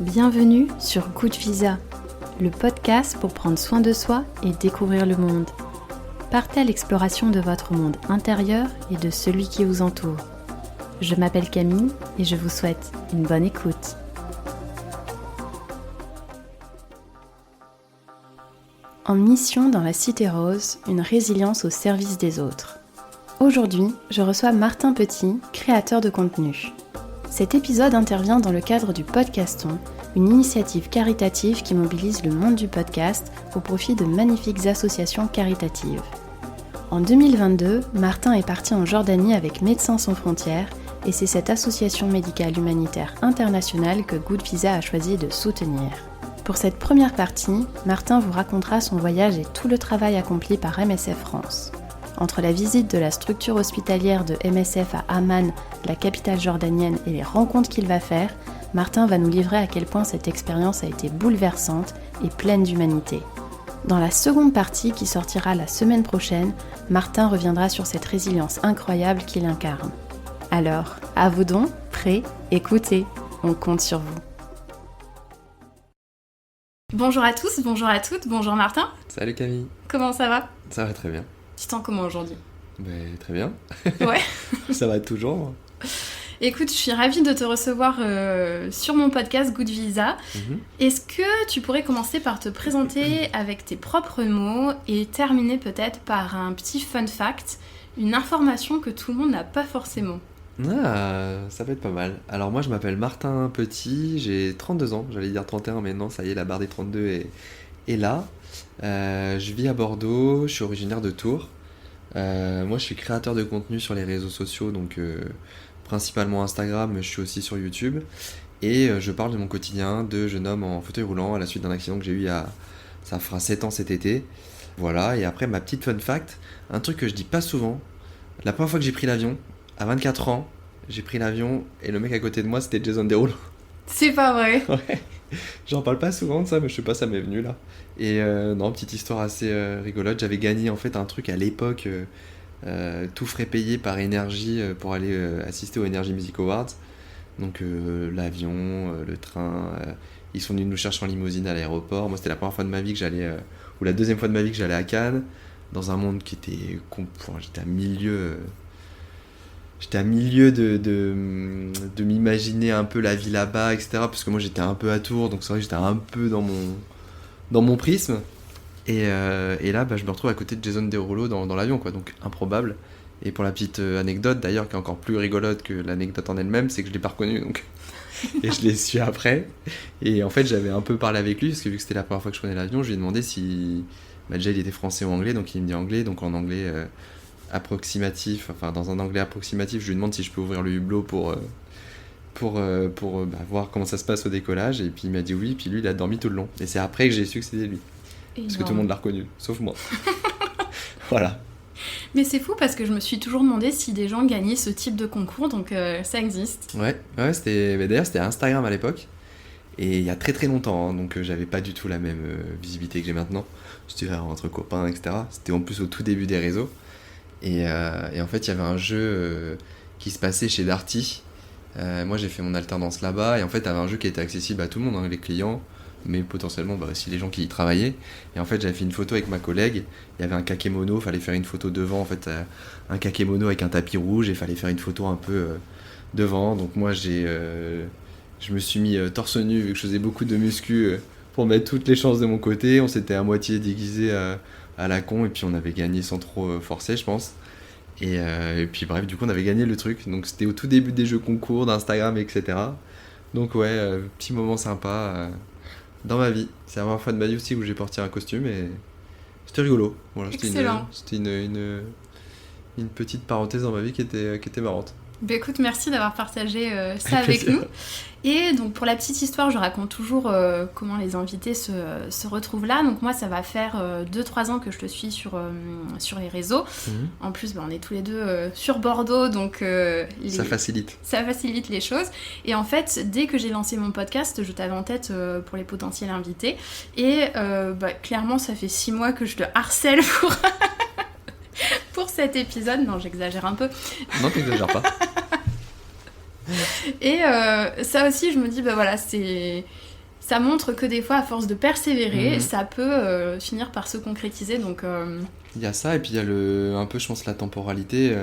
Bienvenue sur Good Visa, le podcast pour prendre soin de soi et découvrir le monde. Partez à l'exploration de votre monde intérieur et de celui qui vous entoure. Je m'appelle Camille et je vous souhaite une bonne écoute. En mission dans la Cité Rose, une résilience au service des autres. Aujourd'hui, je reçois Martin Petit, créateur de contenu. Cet épisode intervient dans le cadre du Podcaston, une initiative caritative qui mobilise le monde du podcast au profit de magnifiques associations caritatives. En 2022, Martin est parti en Jordanie avec Médecins sans frontières et c'est cette association médicale humanitaire internationale que Good Visa a choisi de soutenir. Pour cette première partie, Martin vous racontera son voyage et tout le travail accompli par MSF France. Entre la visite de la structure hospitalière de MSF à Amman, la capitale jordanienne, et les rencontres qu'il va faire, Martin va nous livrer à quel point cette expérience a été bouleversante et pleine d'humanité. Dans la seconde partie, qui sortira la semaine prochaine, Martin reviendra sur cette résilience incroyable qu'il incarne. Alors, à vous donc, prêts, écoutez, on compte sur vous. Bonjour à tous, bonjour à toutes, bonjour Martin. Salut Camille. Comment ça va ? Ça va très bien. Tu te sens comment aujourd'hui ? Très bien. Ouais. Ça va toujours. Écoute, je suis ravie de te recevoir sur mon podcast Good Visa. Est-ce que tu pourrais commencer par te présenter avec tes propres mots et terminer peut-être par un petit fun fact, une information que tout le monde n'a pas forcément ? Ah, ça peut être pas mal. Alors moi je m'appelle Martin Petit, j'ai 32 ans, j'allais dire 31 mais non, ça y est, la barre des 32 est là. Je vis à Bordeaux, je suis originaire de Tours. Moi je suis créateur de contenu sur les réseaux sociaux, donc principalement Instagram, mais je suis aussi sur YouTube. Et je parle de mon quotidien de jeune homme en fauteuil roulant à la suite d'un accident que j'ai eu ça fera 7 ans cet été. Voilà, et après ma petite fun fact, un truc que je dis pas souvent, la première fois que j'ai pris l'avion, à 24 ans, j'ai pris l'avion et le mec à côté de moi c'était Jason Derulo. C'est pas vrai. Ouais, j'en parle pas souvent de ça, mais je sais pas, ça m'est venu là. Et non, petite histoire assez rigolote, j'avais gagné en fait un truc à l'époque, tout frais payé par Énergie pour aller assister aux Energy Music Awards. Donc l'avion, le train, ils sont venus nous chercher en limousine à l'aéroport. Moi c'était la première fois de ma vie que j'allais, ou la deuxième fois de ma vie que j'allais à Cannes, dans un monde qui était... j'étais à milieu de m'imaginer un peu la vie là-bas, etc. Parce que moi j'étais un peu à Tours, donc c'est vrai que j'étais un peu dans mon prisme. Et là, je me retrouve à côté de Jason Derulo dans l'avion, quoi. Donc improbable. Et pour la petite anecdote, d'ailleurs, qui est encore plus rigolote que l'anecdote en elle-même, c'est que je l'ai pas reconnu, donc. Et je l'ai su après. Et en fait, j'avais un peu parlé avec lui, parce que vu que c'était la première fois que je prenais l'avion, je lui ai demandé si... déjà, il était français ou anglais, donc il me dit anglais, donc en anglais... approximatif, enfin dans un anglais approximatif, je lui demande si je peux ouvrir le hublot pour voir comment ça se passe au décollage, et puis il m'a dit oui, puis lui il a dormi tout le long, et c'est après que j'ai su que c'était lui. Énorme. Parce que tout le monde l'a reconnu, sauf moi. Voilà. Mais c'est fou parce que je me suis toujours demandé si des gens gagnaient ce type de concours, donc ça existe. Ouais, d'ailleurs c'était Instagram à l'époque, et il y a très très longtemps, hein, donc j'avais pas du tout la même visibilité que j'ai maintenant, c'était entre copains, etc. C'était en plus au tout début des réseaux. Et en fait, il y avait un jeu qui se passait chez Darty. Moi, j'ai fait mon alternance là-bas. Et en fait, il y avait un jeu qui était accessible à tout le monde, hein, les clients, mais potentiellement aussi les gens qui y travaillaient. Et en fait, j'avais fait une photo avec ma collègue. Il y avait un kakémono, il fallait faire une photo devant. En fait, un kakémono avec un tapis rouge, et il fallait faire une photo un peu devant. Donc moi, je me suis mis torse nu, vu que je faisais beaucoup de muscu, pour mettre toutes les chances de mon côté. On s'était à moitié déguisé à la con, et puis on avait gagné sans trop forcer, je pense. Et puis bref, du coup on avait gagné le truc, donc c'était au tout début des jeux concours d'Instagram, etc. Donc ouais, petit moment sympa dans ma vie. C'est la première fois de ma vie aussi où j'ai porté un costume, et c'était rigolo. Voilà, excellent. C'était une petite parenthèse dans ma vie qui était marrante. Bah écoute, merci d'avoir partagé ça avec nous. Et donc pour la petite histoire, je raconte toujours comment les invités se retrouvent là. Donc moi, ça va faire 2-3 ans que je te suis sur les réseaux. En plus, on est tous les deux sur Bordeaux, donc ça facilite. Ça facilite les choses. Et en fait, dès que j'ai lancé mon podcast, je t'avais en tête pour les potentiels invités. Et clairement, ça fait 6 mois que je te harcèle pour... cet épisode. Non, j'exagère un peu. Non, t'exagères pas. Et ça aussi, je me dis, bah voilà, ça montre que des fois, à force de persévérer, ça peut finir par se concrétiser. Donc, il y a ça, et puis il y a un peu, je pense, la temporalité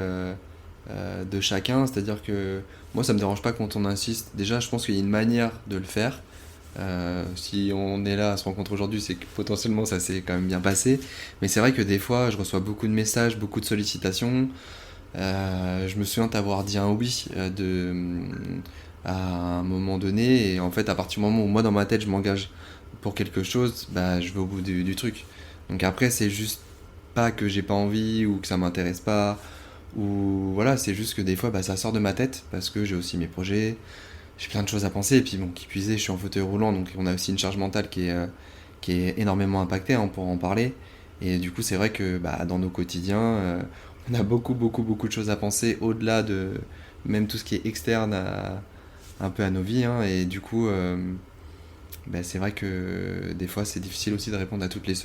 de chacun. C'est-à-dire que moi, ça me dérange pas quand on insiste. Déjà, je pense qu'il y a une manière de le faire. Si on est là à se rencontrer aujourd'hui, c'est que potentiellement ça s'est quand même bien passé. Mais c'est vrai que des fois, je reçois beaucoup de messages, beaucoup de sollicitations. Je me souviens t'avoir dit un oui à un moment donné, et en fait, à partir du moment où moi, dans ma tête, je m'engage pour quelque chose, bah, je vais au bout du truc. Donc après, c'est juste pas que j'ai pas envie ou que ça m'intéresse pas, ou voilà, c'est juste que des fois, bah, ça sort de ma tête parce que j'ai aussi mes projets. J'ai plein de choses à penser, et puis bon, qui plus est, je suis en fauteuil roulant, donc on a aussi une charge mentale qui est énormément impactée, hein, pour en parler. Et du coup, c'est vrai que bah, dans nos quotidiens, on a beaucoup, beaucoup, beaucoup de choses à penser, au-delà de même tout ce qui est externe un peu à nos vies, hein. Et du coup, bah, c'est vrai que des fois, c'est difficile aussi de répondre à toutes les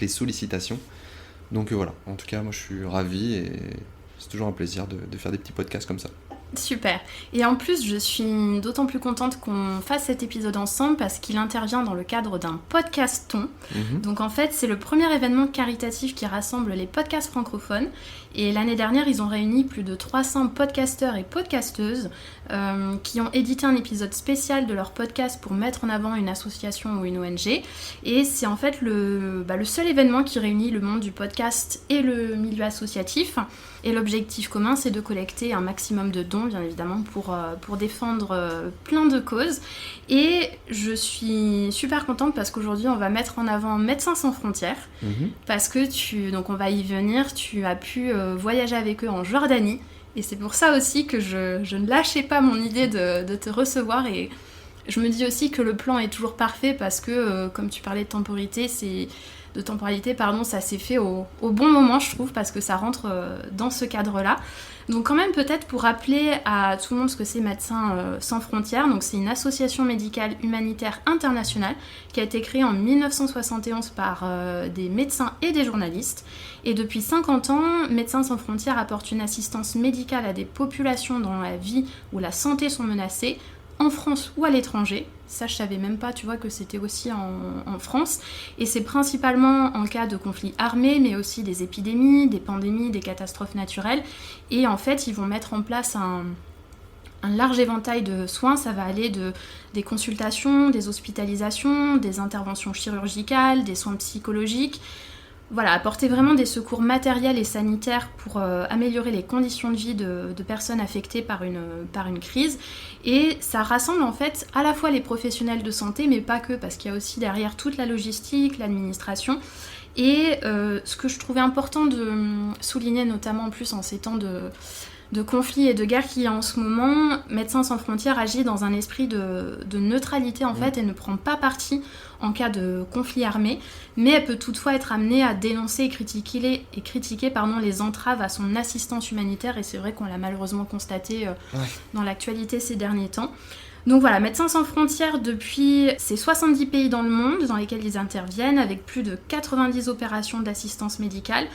sollicitations. Donc voilà, en tout cas, moi je suis ravi, et c'est toujours un plaisir de faire des petits podcasts comme ça. Super. Et en plus, je suis d'autant plus contente qu'on fasse cet épisode ensemble parce qu'il intervient dans le cadre d'un podcaston. Donc en fait, c'est le premier événement caritatif qui rassemble les podcasts francophones. Et l'année dernière, ils ont réuni plus de 300 podcasteurs et podcasteuses qui ont édité un épisode spécial de leur podcast pour mettre en avant une association ou une ONG. Et c'est en fait le seul événement qui réunit le monde du podcast et le milieu associatif. Et l'objectif commun, c'est de collecter un maximum de dons, bien évidemment, pour défendre plein de causes. Et je suis super contente parce qu'aujourd'hui, on va mettre en avant Médecins sans frontières. Parce que donc on va y venir, tu as pu voyager avec eux en Jordanie. Et c'est pour ça aussi que je ne lâchais pas mon idée de te recevoir. Et je me dis aussi que le plan est toujours parfait parce que, comme tu parlais de temporalité, ça s'est fait au bon moment, je trouve, parce que ça rentre dans ce cadre-là. Donc quand même, peut-être pour rappeler à tout le monde ce que c'est Médecins sans frontières, donc c'est une association médicale humanitaire internationale qui a été créée en 1971 par des médecins et des journalistes. Et depuis 50 ans, Médecins sans frontières apporte une assistance médicale à des populations dont la vie ou la santé sont menacées, en France ou à l'étranger. Ça, je savais même pas, tu vois, que c'était aussi en France. Et c'est principalement en cas de conflits armés, mais aussi des épidémies, des pandémies, des catastrophes naturelles. Et en fait, ils vont mettre en place un large éventail de soins. Ça va aller des consultations, des hospitalisations, des interventions chirurgicales, des soins psychologiques. Voilà, apporter vraiment des secours matériels et sanitaires pour améliorer les conditions de vie de personnes affectées par une crise. Et ça rassemble en fait à la fois les professionnels de santé, mais pas que, parce qu'il y a aussi derrière toute la logistique, l'administration. Et ce que je trouvais important de souligner, notamment en plus en ces temps de conflits et de guerre qu'il y a en ce moment, Médecins sans frontières agit dans un esprit de neutralité en fait, et ne prend pas parti en cas de conflit armé, mais elle peut toutefois être amenée à dénoncer et critiquer les entraves à son assistance humanitaire, et c'est vrai qu'on l'a malheureusement constaté dans l'actualité ces derniers temps. Donc voilà, Médecins sans frontières, depuis ces 70 pays dans le monde dans lesquels ils interviennent, avec plus de 90 opérations d'assistance médicale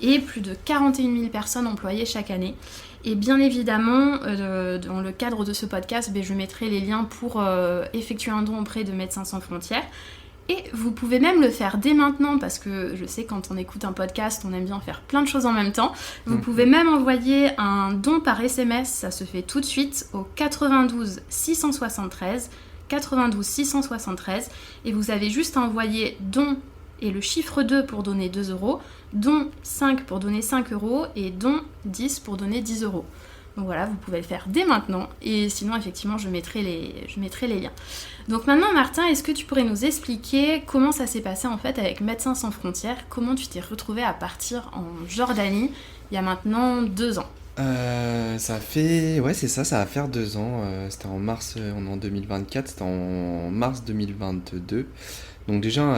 et plus de 41 000 personnes employées chaque année. Et bien évidemment, dans le cadre de ce podcast, je mettrai les liens pour effectuer un don auprès de Médecins sans frontières. Et vous pouvez même le faire dès maintenant, parce que je sais quand on écoute un podcast, on aime bien faire plein de choses en même temps. Vous pouvez même envoyer un don par SMS, ça se fait tout de suite, au 92 673, 92 673, et vous avez juste à envoyer don et le chiffre 2 pour donner 2 €, don 5 pour donner 5 € et don 10 pour donner 10 €. Donc voilà, vous pouvez le faire dès maintenant, et sinon effectivement je mettrai les liens. Donc maintenant Martin, est-ce que tu pourrais nous expliquer comment ça s'est passé en fait avec Médecins sans frontières? Comment tu t'es retrouvé à partir en Jordanie il y a maintenant 2 ans? Ça va faire 2 ans. C'était en mars, on est en 2024, c'était en mars 2022. Donc déjà,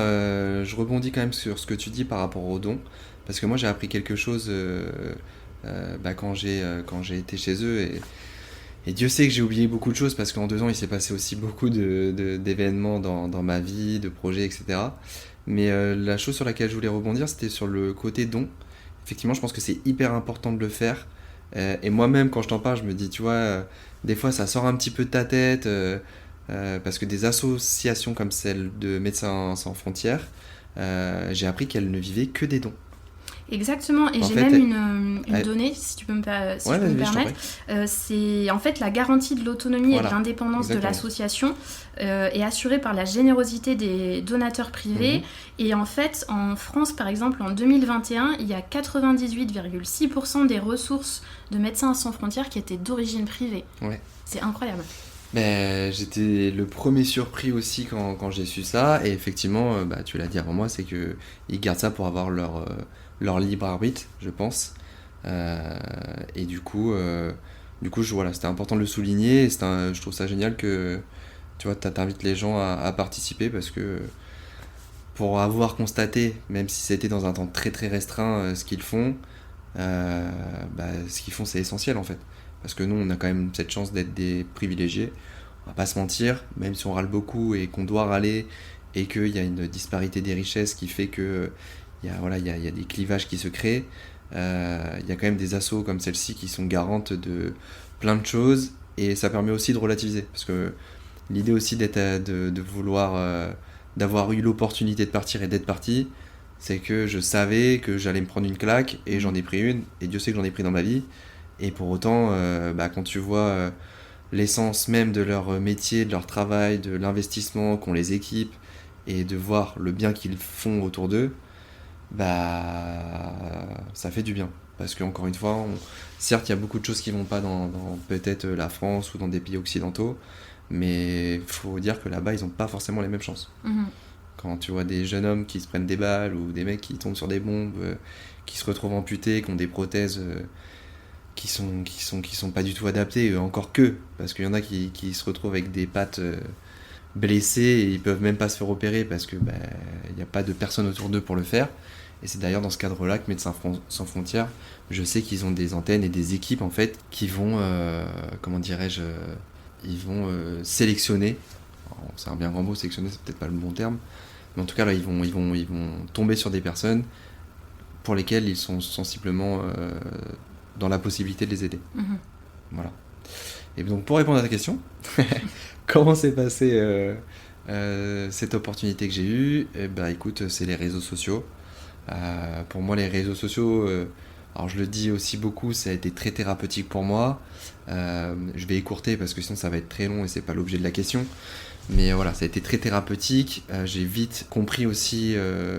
je rebondis quand même sur ce que tu dis par rapport aux dons, parce que moi j'ai appris quelque chose quand j'ai été chez eux, et Dieu sait que j'ai oublié beaucoup de choses, parce qu'en 2 ans il s'est passé aussi beaucoup d'événements dans ma vie, de projets, etc. Mais la chose sur laquelle je voulais rebondir, c'était sur le côté don. effectivement, je pense que c'est hyper important de le faire. Et moi-même, quand je t'en parle, je me dis, tu vois, des fois, ça sort un petit peu de ta tête, parce que des associations comme celle de Médecins Sans Frontières, j'ai appris qu'elles ne vivaient que des dons. Exactement, et En j'ai fait, même une donnée, si tu peux si ouais, je peux me vas-y, je t'en permettre. prie. C'est en fait la garantie de l'autonomie et de Voilà, l'indépendance de exactement. l'association est assurée par la générosité des donateurs privés. Mhm. Et en fait, en France, par exemple, en 2021, il y a 98,6% des ressources de Médecins Sans Frontières qui étaient d'origine privée. Ouais. C'est incroyable. Mais j'étais le premier surpris aussi quand j'ai su ça. Et effectivement, bah, tu l'as dit avant moi, c'est qu'ils gardent ça pour avoir leur libre arbitre, je pense. Et voilà, c'était important de le souligner. Et je trouve ça génial que tu vois, t'invites les gens à participer parce que pour avoir constaté, même si c'était dans un temps très très restreint, ce qu'ils font, c'est essentiel en fait. Parce que nous, on a quand même cette chance d'être des privilégiés. On va pas se mentir, même si on râle beaucoup et qu'on doit râler et qu'il y a une disparité des richesses qui fait que il y a des clivages qui se créent. Il y a quand même des assos comme celle-ci qui sont garantes de plein de choses et ça permet aussi de relativiser. Parce que l'idée aussi de vouloir d'avoir eu l'opportunité de partir et d'être parti, c'est que je savais que j'allais me prendre une claque et j'en ai pris une et Dieu sait que j'en ai pris dans ma vie. Et pour autant, quand tu vois l'essence même de leur métier, de leur travail, de l'investissement qu'ont les équipes et de voir le bien qu'ils font autour d'eux, ça fait du bien. Parce qu'encore une fois, certes, il y a beaucoup de choses qui vont pas dans peut-être la France ou dans des pays occidentaux, mais il faut dire que là-bas, ils n'ont pas forcément les mêmes chances. Mhm. Quand tu vois des jeunes hommes qui se prennent des balles ou des mecs qui tombent sur des bombes, qui se retrouvent amputés, qui ont des prothèses qui sont pas du tout adaptées, encore que, parce qu'il y en a qui se retrouvent avec des pattes blessées et ils peuvent même pas se faire opérer parce que il n'y a pas de personne autour d'eux pour le faire. Et c'est d'ailleurs dans ce cadre-là que Médecins Sans Frontières, je sais qu'ils ont des antennes et des équipes en fait qui vont, comment dirais-je, ils vont sélectionner. Alors, c'est un bien grand mot, sélectionner, c'est peut-être pas le bon terme, mais en tout cas là, ils vont tomber sur des personnes pour lesquelles ils sont sensiblement dans la possibilité de les aider. Mhm. Voilà. Et donc pour répondre à ta question, comment s'est passée cette opportunité que j'ai eue? Eh ben écoute, c'est les réseaux sociaux. Pour moi, les réseaux sociaux, alors je le dis aussi beaucoup, ça a été très thérapeutique pour moi. Je vais écourter parce que sinon ça va être très long et c'est pas l'objet de la question. Mais voilà, ça a été très thérapeutique. J'ai vite compris aussi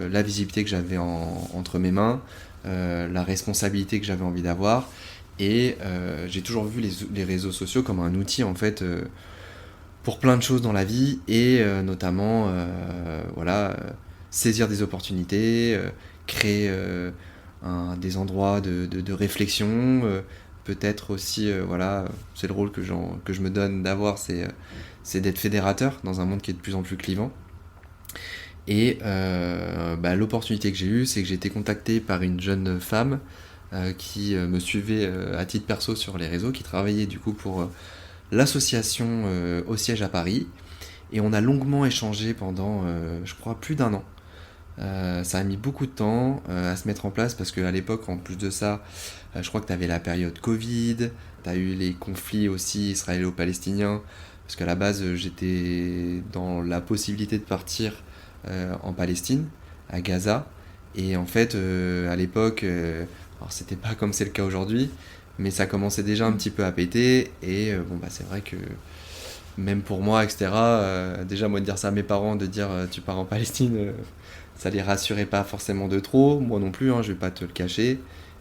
la visibilité que j'avais entre mes mains, la responsabilité que j'avais envie d'avoir. Et j'ai toujours vu les réseaux sociaux comme un outil en fait pour plein de choses dans la vie et notamment saisir des opportunités, créer des endroits de réflexion, peut-être aussi c'est le rôle que je me donne d'avoir, c'est d'être fédérateur dans un monde qui est de plus en plus clivant. Et l'opportunité que j'ai eue, c'est que j'ai été contacté par une jeune femme qui me suivait à titre perso sur les réseaux, qui travaillait du coup pour l'association au siège à Paris. Et on a longuement échangé pendant, je crois, plus d'1 an. Ça a mis beaucoup de temps à se mettre en place parce qu'à l'époque, en plus de ça, je crois que tu avais la période Covid, tu as eu les conflits aussi israélo-palestiniens, parce qu'à la base, j'étais dans la possibilité de partir en Palestine, à Gaza. Et en fait, à l'époque, alors c'était pas comme c'est le cas aujourd'hui, mais ça commençait déjà un petit peu à péter. Et c'est vrai que même pour moi, etc., déjà moi de dire ça à mes parents, de dire tu pars en Palestine, ça les rassurait pas forcément de trop. Moi non plus, hein, je vais pas te le cacher.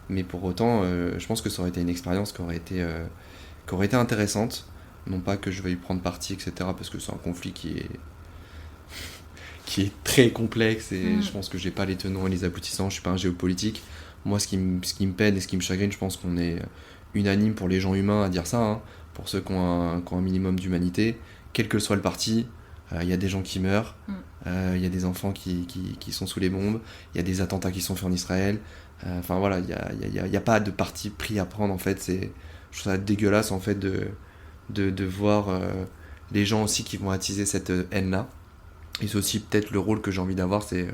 Mais pour autant, je pense que ça aurait été une expérience qui aurait été intéressante. Non pas que je veuille prendre parti, etc., parce que c'est un conflit qui est très complexe et je pense que j'ai pas les tenants et les aboutissants, je suis pas un géopolitique. Moi, ce qui me peine et ce qui me chagrine, je pense qu'on est unanime pour les gens humains à dire ça, hein, pour ceux qui ont un minimum d'humanité, quel que soit le parti, y a des gens qui meurent, y a des enfants qui sont sous les bombes, il y a des attentats qui sont faits en Israël, il y a pas de parti pris à prendre en fait. Je trouve ça dégueulasse en fait de voir les gens aussi qui vont attiser cette haine-là. Et c'est aussi peut-être le rôle que j'ai envie d'avoir, c'est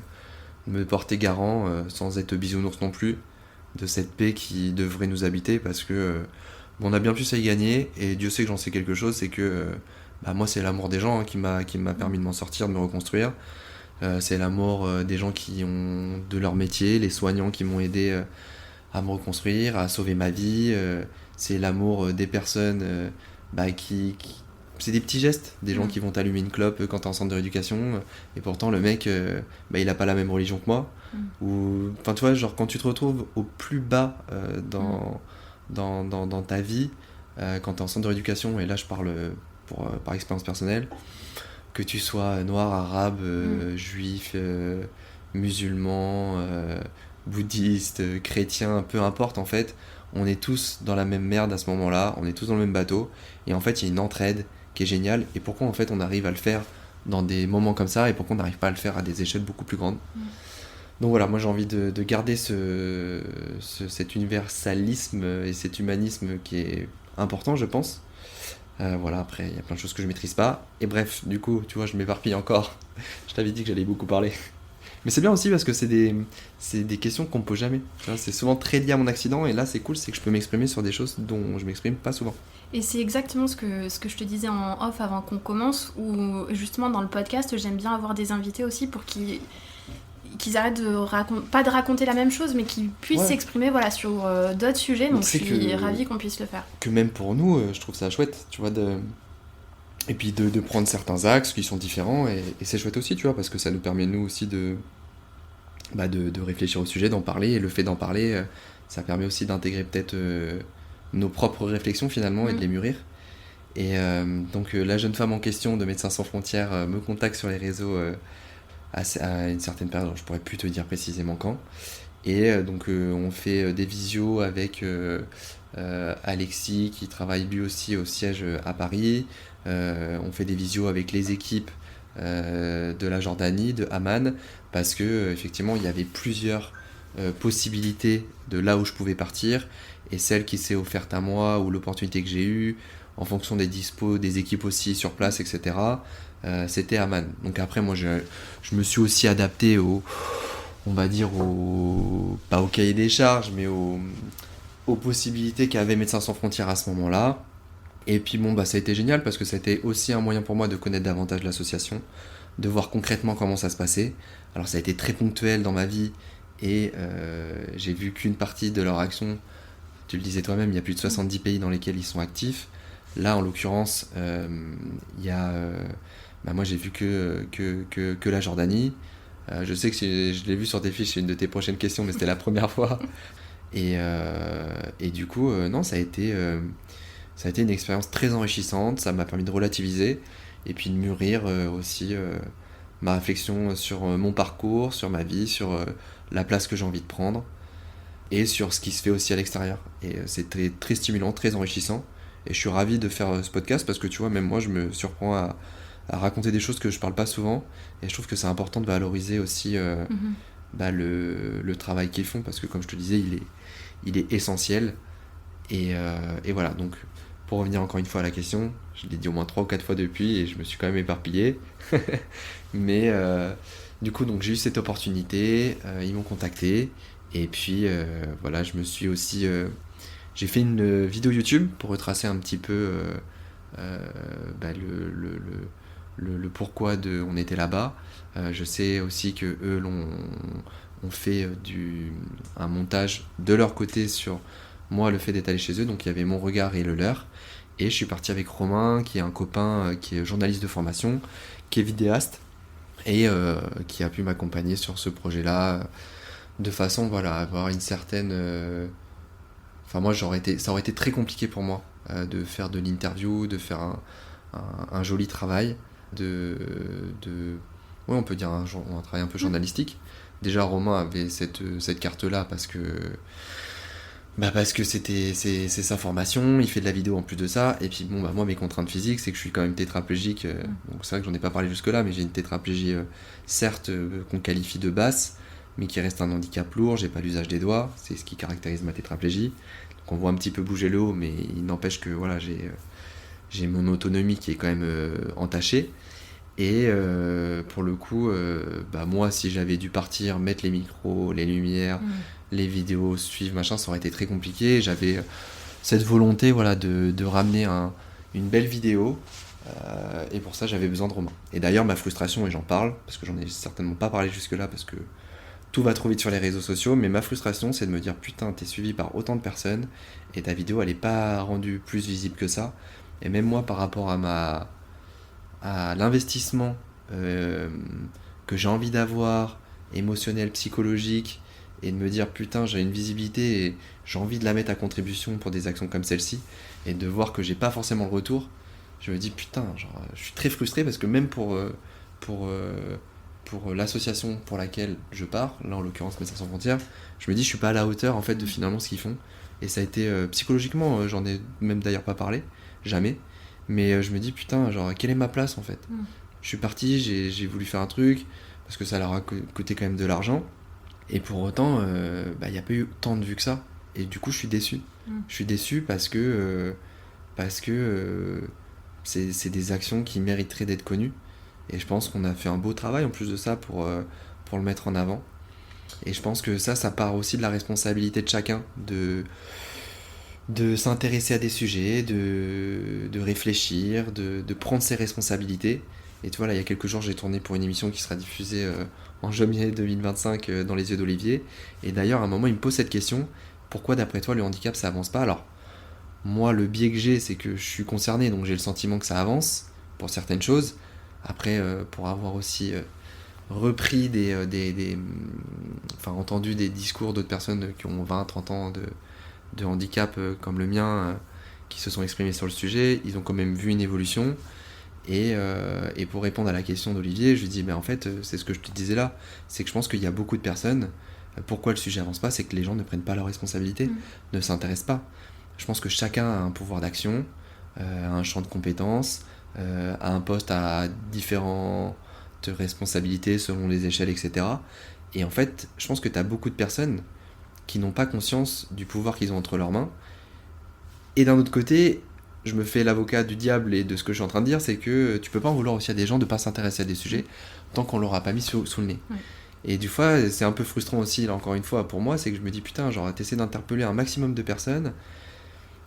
de me porter garant sans être bisounours non plus, de cette paix qui devrait nous habiter, parce que bon, on a bien plus à y gagner, et Dieu sait que j'en sais quelque chose, c'est que moi c'est l'amour des gens, hein, qui m'a permis de m'en sortir, de me reconstruire. C'est l'amour des gens qui ont de leur métier, les soignants qui m'ont aidé à me reconstruire, à sauver ma vie. C'est l'amour des personnes c'est des petits gestes, des gens qui vont t'allumer une clope quand t'es en centre de rééducation, et pourtant le mec, il a pas la même religion que moi. Ou, enfin, tu vois, genre quand tu te retrouves au plus bas dans ta vie, quand t'es en centre de rééducation, et là je parle par expérience personnelle, que tu sois noir, arabe, juif, musulman, bouddhiste, chrétien, peu importe en fait, on est tous dans la même merde à ce moment-là, on est tous dans le même bateau, et en fait il y a une entraide qui est géniale. Et pourquoi en fait on arrive à le faire dans des moments comme ça, et pourquoi on n'arrive pas à le faire à des échelles beaucoup plus grandes. Donc voilà, moi j'ai envie de garder cet universalisme et cet humanisme qui est important, je pense. Voilà, après il y a plein de choses que je maîtrise pas, et bref, du coup tu vois, je m'éparpille encore. Je t'avais dit que j'allais beaucoup parler. Mais c'est bien aussi parce que c'est des questions qu'on me pose jamais. C'est souvent très lié à mon accident, et là c'est cool, c'est que je peux m'exprimer sur des choses dont je m'exprime pas souvent. Et c'est exactement ce que je te disais en off avant qu'on commence, où justement dans le podcast j'aime bien avoir des invités aussi pour qu'ils arrêtent pas de raconter la même chose, mais qu'ils puissent s'exprimer sur d'autres sujets. Donc je suis ravie qu'on puisse le faire. Que même pour nous, je trouve ça chouette, tu vois, et puis de prendre certains axes qui sont différents, et c'est chouette aussi, tu vois, parce que ça nous permet nous aussi de réfléchir au sujet, d'en parler, et le fait d'en parler, ça permet aussi d'intégrer peut-être nos propres réflexions finalement, et de les mûrir. Et donc la jeune femme en question de Médecins Sans Frontières me contacte sur les réseaux à une certaine période, alors je pourrais plus te dire précisément quand, et donc on fait des visios avec Alexis qui travaille lui aussi au siège à Paris. On fait des visios avec les équipes de la Jordanie, de Amman, parce que effectivement il y avait plusieurs possibilités de là où je pouvais partir, et celle qui s'est offerte à moi, ou l'opportunité que j'ai eue en fonction des dispos des équipes aussi sur place, etc., c'était Amman. Donc après moi je me suis aussi adapté pas au cahier des charges, mais aux possibilités qu'avait Médecins Sans Frontières à ce moment-là. Et puis ça a été génial, parce que ça a été aussi un moyen pour moi de connaître davantage l'association, de voir concrètement comment ça se passait. Alors ça a été très ponctuel dans ma vie, et j'ai vu qu'une partie de leur action. Tu le disais toi-même, il y a plus de 70 pays dans lesquels ils sont actifs. Là en l'occurrence, il y a moi j'ai vu que la Jordanie. Je sais que je l'ai vu sur tes fiches, c'est une de tes prochaines questions, mais c'était la première fois. Et du coup, non, ça a été une expérience très enrichissante. Ça m'a permis de relativiser, et puis de mûrir aussi ma réflexion sur mon parcours, sur ma vie, sur la place que j'ai envie de prendre, et sur ce qui se fait aussi à l'extérieur. Et c'est très, très stimulant, très enrichissant. Et je suis ravi de faire ce podcast, parce que tu vois, même moi je me surprends à raconter des choses que je parle pas souvent, et je trouve que c'est important de valoriser aussi le travail qu'ils font, parce que comme je te disais, il est essentiel. Et voilà, donc pour revenir encore une fois à la question, je l'ai dit au moins 3 ou 4 fois depuis, et je me suis quand même éparpillé. Mais du coup, donc, j'ai eu cette opportunité, ils m'ont contacté, et puis voilà, je me suis aussi... j'ai fait une vidéo YouTube pour retracer un petit peu le pourquoi on était là-bas. Je sais aussi que eux ont fait un montage de leur côté sur moi, le fait d'être allé chez eux, donc il y avait mon regard et le leur. Et je suis parti avec Romain, qui est un copain qui est journaliste de formation, qui est vidéaste, et qui a pu m'accompagner sur ce projet-là, de façon à avoir une certaine... Enfin moi, ça aurait été très compliqué pour moi de faire de l'interview, de faire un joli travail, on peut dire un travail un peu journalistique. Déjà, Romain avait cette carte-là, parce que c'est sa formation, il fait de la vidéo en plus de ça, et puis moi mes contraintes physiques, c'est que je suis quand même tétraplégique, donc c'est vrai que j'en ai pas parlé jusque là, mais j'ai une tétraplégie certes qu'on qualifie de basse, mais qui reste un handicap lourd. J'ai pas l'usage des doigts, c'est ce qui caractérise ma tétraplégie, donc on voit un petit peu bouger le haut, mais il n'empêche que j'ai mon autonomie qui est quand même entachée, Et pour le coup, moi, si j'avais dû partir, mettre les micros, les lumières, les vidéos, suivre, machin, ça aurait été très compliqué. J'avais cette volonté de ramener une belle vidéo. Et pour ça, j'avais besoin de Romain. Et d'ailleurs, ma frustration, et j'en parle, parce que j'en ai certainement pas parlé jusque-là, parce que tout va trop vite sur les réseaux sociaux, mais ma frustration, c'est de me dire, putain, t'es suivi par autant de personnes, et ta vidéo, elle est pas rendue plus visible que ça. Et même moi, par rapport à l'investissement que j'ai envie d'avoir, émotionnel, psychologique, et de me dire, putain, j'ai une visibilité, et j'ai envie de la mettre à contribution pour des actions comme celle-ci, et de voir que j'ai pas forcément le retour, je me dis, putain, je suis très frustré, parce que même pour l'association pour laquelle je pars, là en l'occurrence Médecins Sans Frontières, je me dis je suis pas à la hauteur en fait de finalement ce qu'ils font. Et ça a été psychologiquement, j'en ai même d'ailleurs pas parlé, jamais. Mais je me dis putain, quelle est ma place en fait. Je suis parti, j'ai voulu faire un truc, parce que ça leur a coûté quand même de l'argent. Et pour autant, il n'y a pas eu tant de vues que ça. Et du coup je suis déçu. Je suis déçu parce que c'est des actions qui mériteraient d'être connues. Et je pense qu'on a fait un beau travail en plus de ça pour le mettre en avant. Et je pense que ça part aussi de la responsabilité de chacun, de s'intéresser à des sujets, de réfléchir, de prendre ses responsabilités. Et tu vois, là, il y a quelques jours, j'ai tourné pour une émission qui sera diffusée en janvier 2025 dans Les Yeux d'Olivier. Et d'ailleurs, à un moment, il me pose cette question, pourquoi d'après toi, le handicap, ça avance pas ? Alors, moi, le biais que j'ai, c'est que je suis concerné, donc j'ai le sentiment que ça avance pour certaines choses. Après, pour avoir aussi repris entendu des discours d'autres personnes qui ont 20-30 ans de handicap comme le mien, qui se sont exprimés sur le sujet, ils ont quand même vu une évolution. Et pour répondre à la question d'Olivier, je lui dis, en fait, c'est ce que je te disais là, c'est que je pense qu'il y a beaucoup de personnes, pourquoi le sujet avance pas, c'est que les gens ne prennent pas leurs responsabilités, ne s'intéressent pas. Je pense que chacun a un pouvoir d'action, un champ de compétences, à un poste à différentes responsabilités selon les échelles, etc. Et en fait, je pense que tu as beaucoup de personnes qui n'ont pas conscience du pouvoir qu'ils ont entre leurs mains. Et d'un autre côté, je me fais l'avocat du diable et de ce que je suis en train de dire, c'est que tu peux pas en vouloir aussi à des gens de pas s'intéresser à des sujets tant qu'on leur a pas mis sous le nez. Ouais. Et du fois, c'est un peu frustrant aussi, là encore une fois, pour moi, c'est que je me dis, putain, t'essaies d'interpeller un maximum de personnes.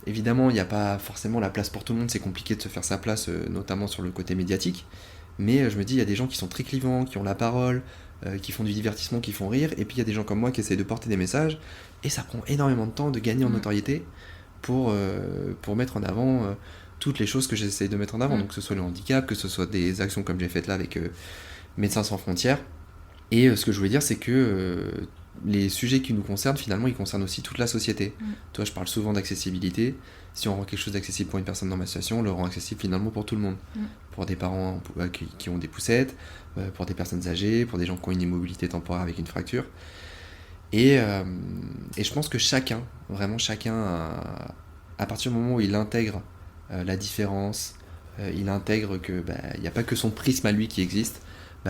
Évidemment, il n'y a pas forcément la place pour tout le monde, c'est compliqué de se faire sa place, notamment sur le côté médiatique. Mais je me dis, il y a des gens qui sont très clivants, qui ont la parole, qui font du divertissement, qui font rire. Et puis il y a des gens comme moi qui essayent de porter des messages. Et ça prend énormément de temps de gagner en notoriété pour mettre en avant toutes les choses que j'essaie de mettre en avant. Donc que ce soit le handicap, que ce soit des actions comme j'ai faites là avec Médecins Sans Frontières. Et ce que je voulais dire, c'est que les sujets qui nous concernent, finalement, ils concernent aussi toute la société. Toi, je parle souvent d'accessibilité. Si on rend quelque chose d'accessible pour une personne dans ma situation, on le rend accessible finalement pour tout le monde. Pour des parents qui ont des poussettes, pour des personnes âgées, pour des gens qui ont une immobilité temporaire avec une fracture. Et je pense que chacun, à partir du moment où il intègre la différence, il intègre que il n'y a pas que son prisme à lui qui existe,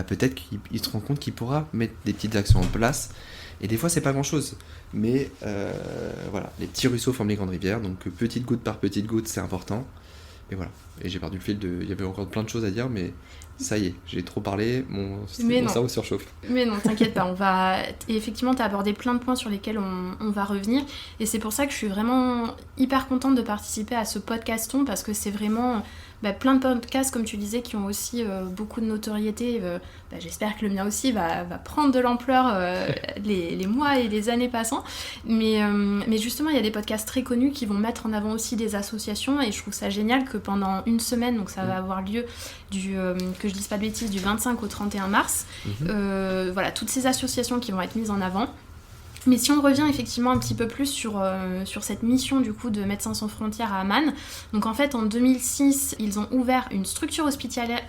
peut-être qu'il se rend compte qu'il pourra mettre des petites actions en place. Et des fois, c'est pas grand-chose. Mais voilà, les petits ruisseaux forment les grandes rivières. Donc, petite goutte par petite goutte, c'est important. Et voilà. Et j'ai perdu le fil il y avait encore plein de choses à dire, mais ça y est, j'ai trop parlé, mon cerveau surchauffe. Mais non, t'inquiète pas, effectivement, t'as abordé plein de points sur lesquels on va revenir. Et c'est pour ça que je suis vraiment hyper contente de participer à ce podcaston, parce que c'est vraiment plein de podcasts, comme tu disais, qui ont aussi beaucoup de notoriété. J'espère que le mien aussi va prendre de l'ampleur les mois et les années passant. Mais justement, il y a des podcasts très connus qui vont mettre en avant aussi des associations, et je trouve ça génial que pendant une semaine, donc ça va avoir lieu que je dise pas de bêtises, du 25 au 31 mars, voilà, toutes ces associations qui vont être mises en avant. Mais si on revient effectivement un petit peu plus sur cette mission du coup de Médecins Sans Frontières à Amman, donc en fait en 2006 ils ont ouvert une structure hospitalière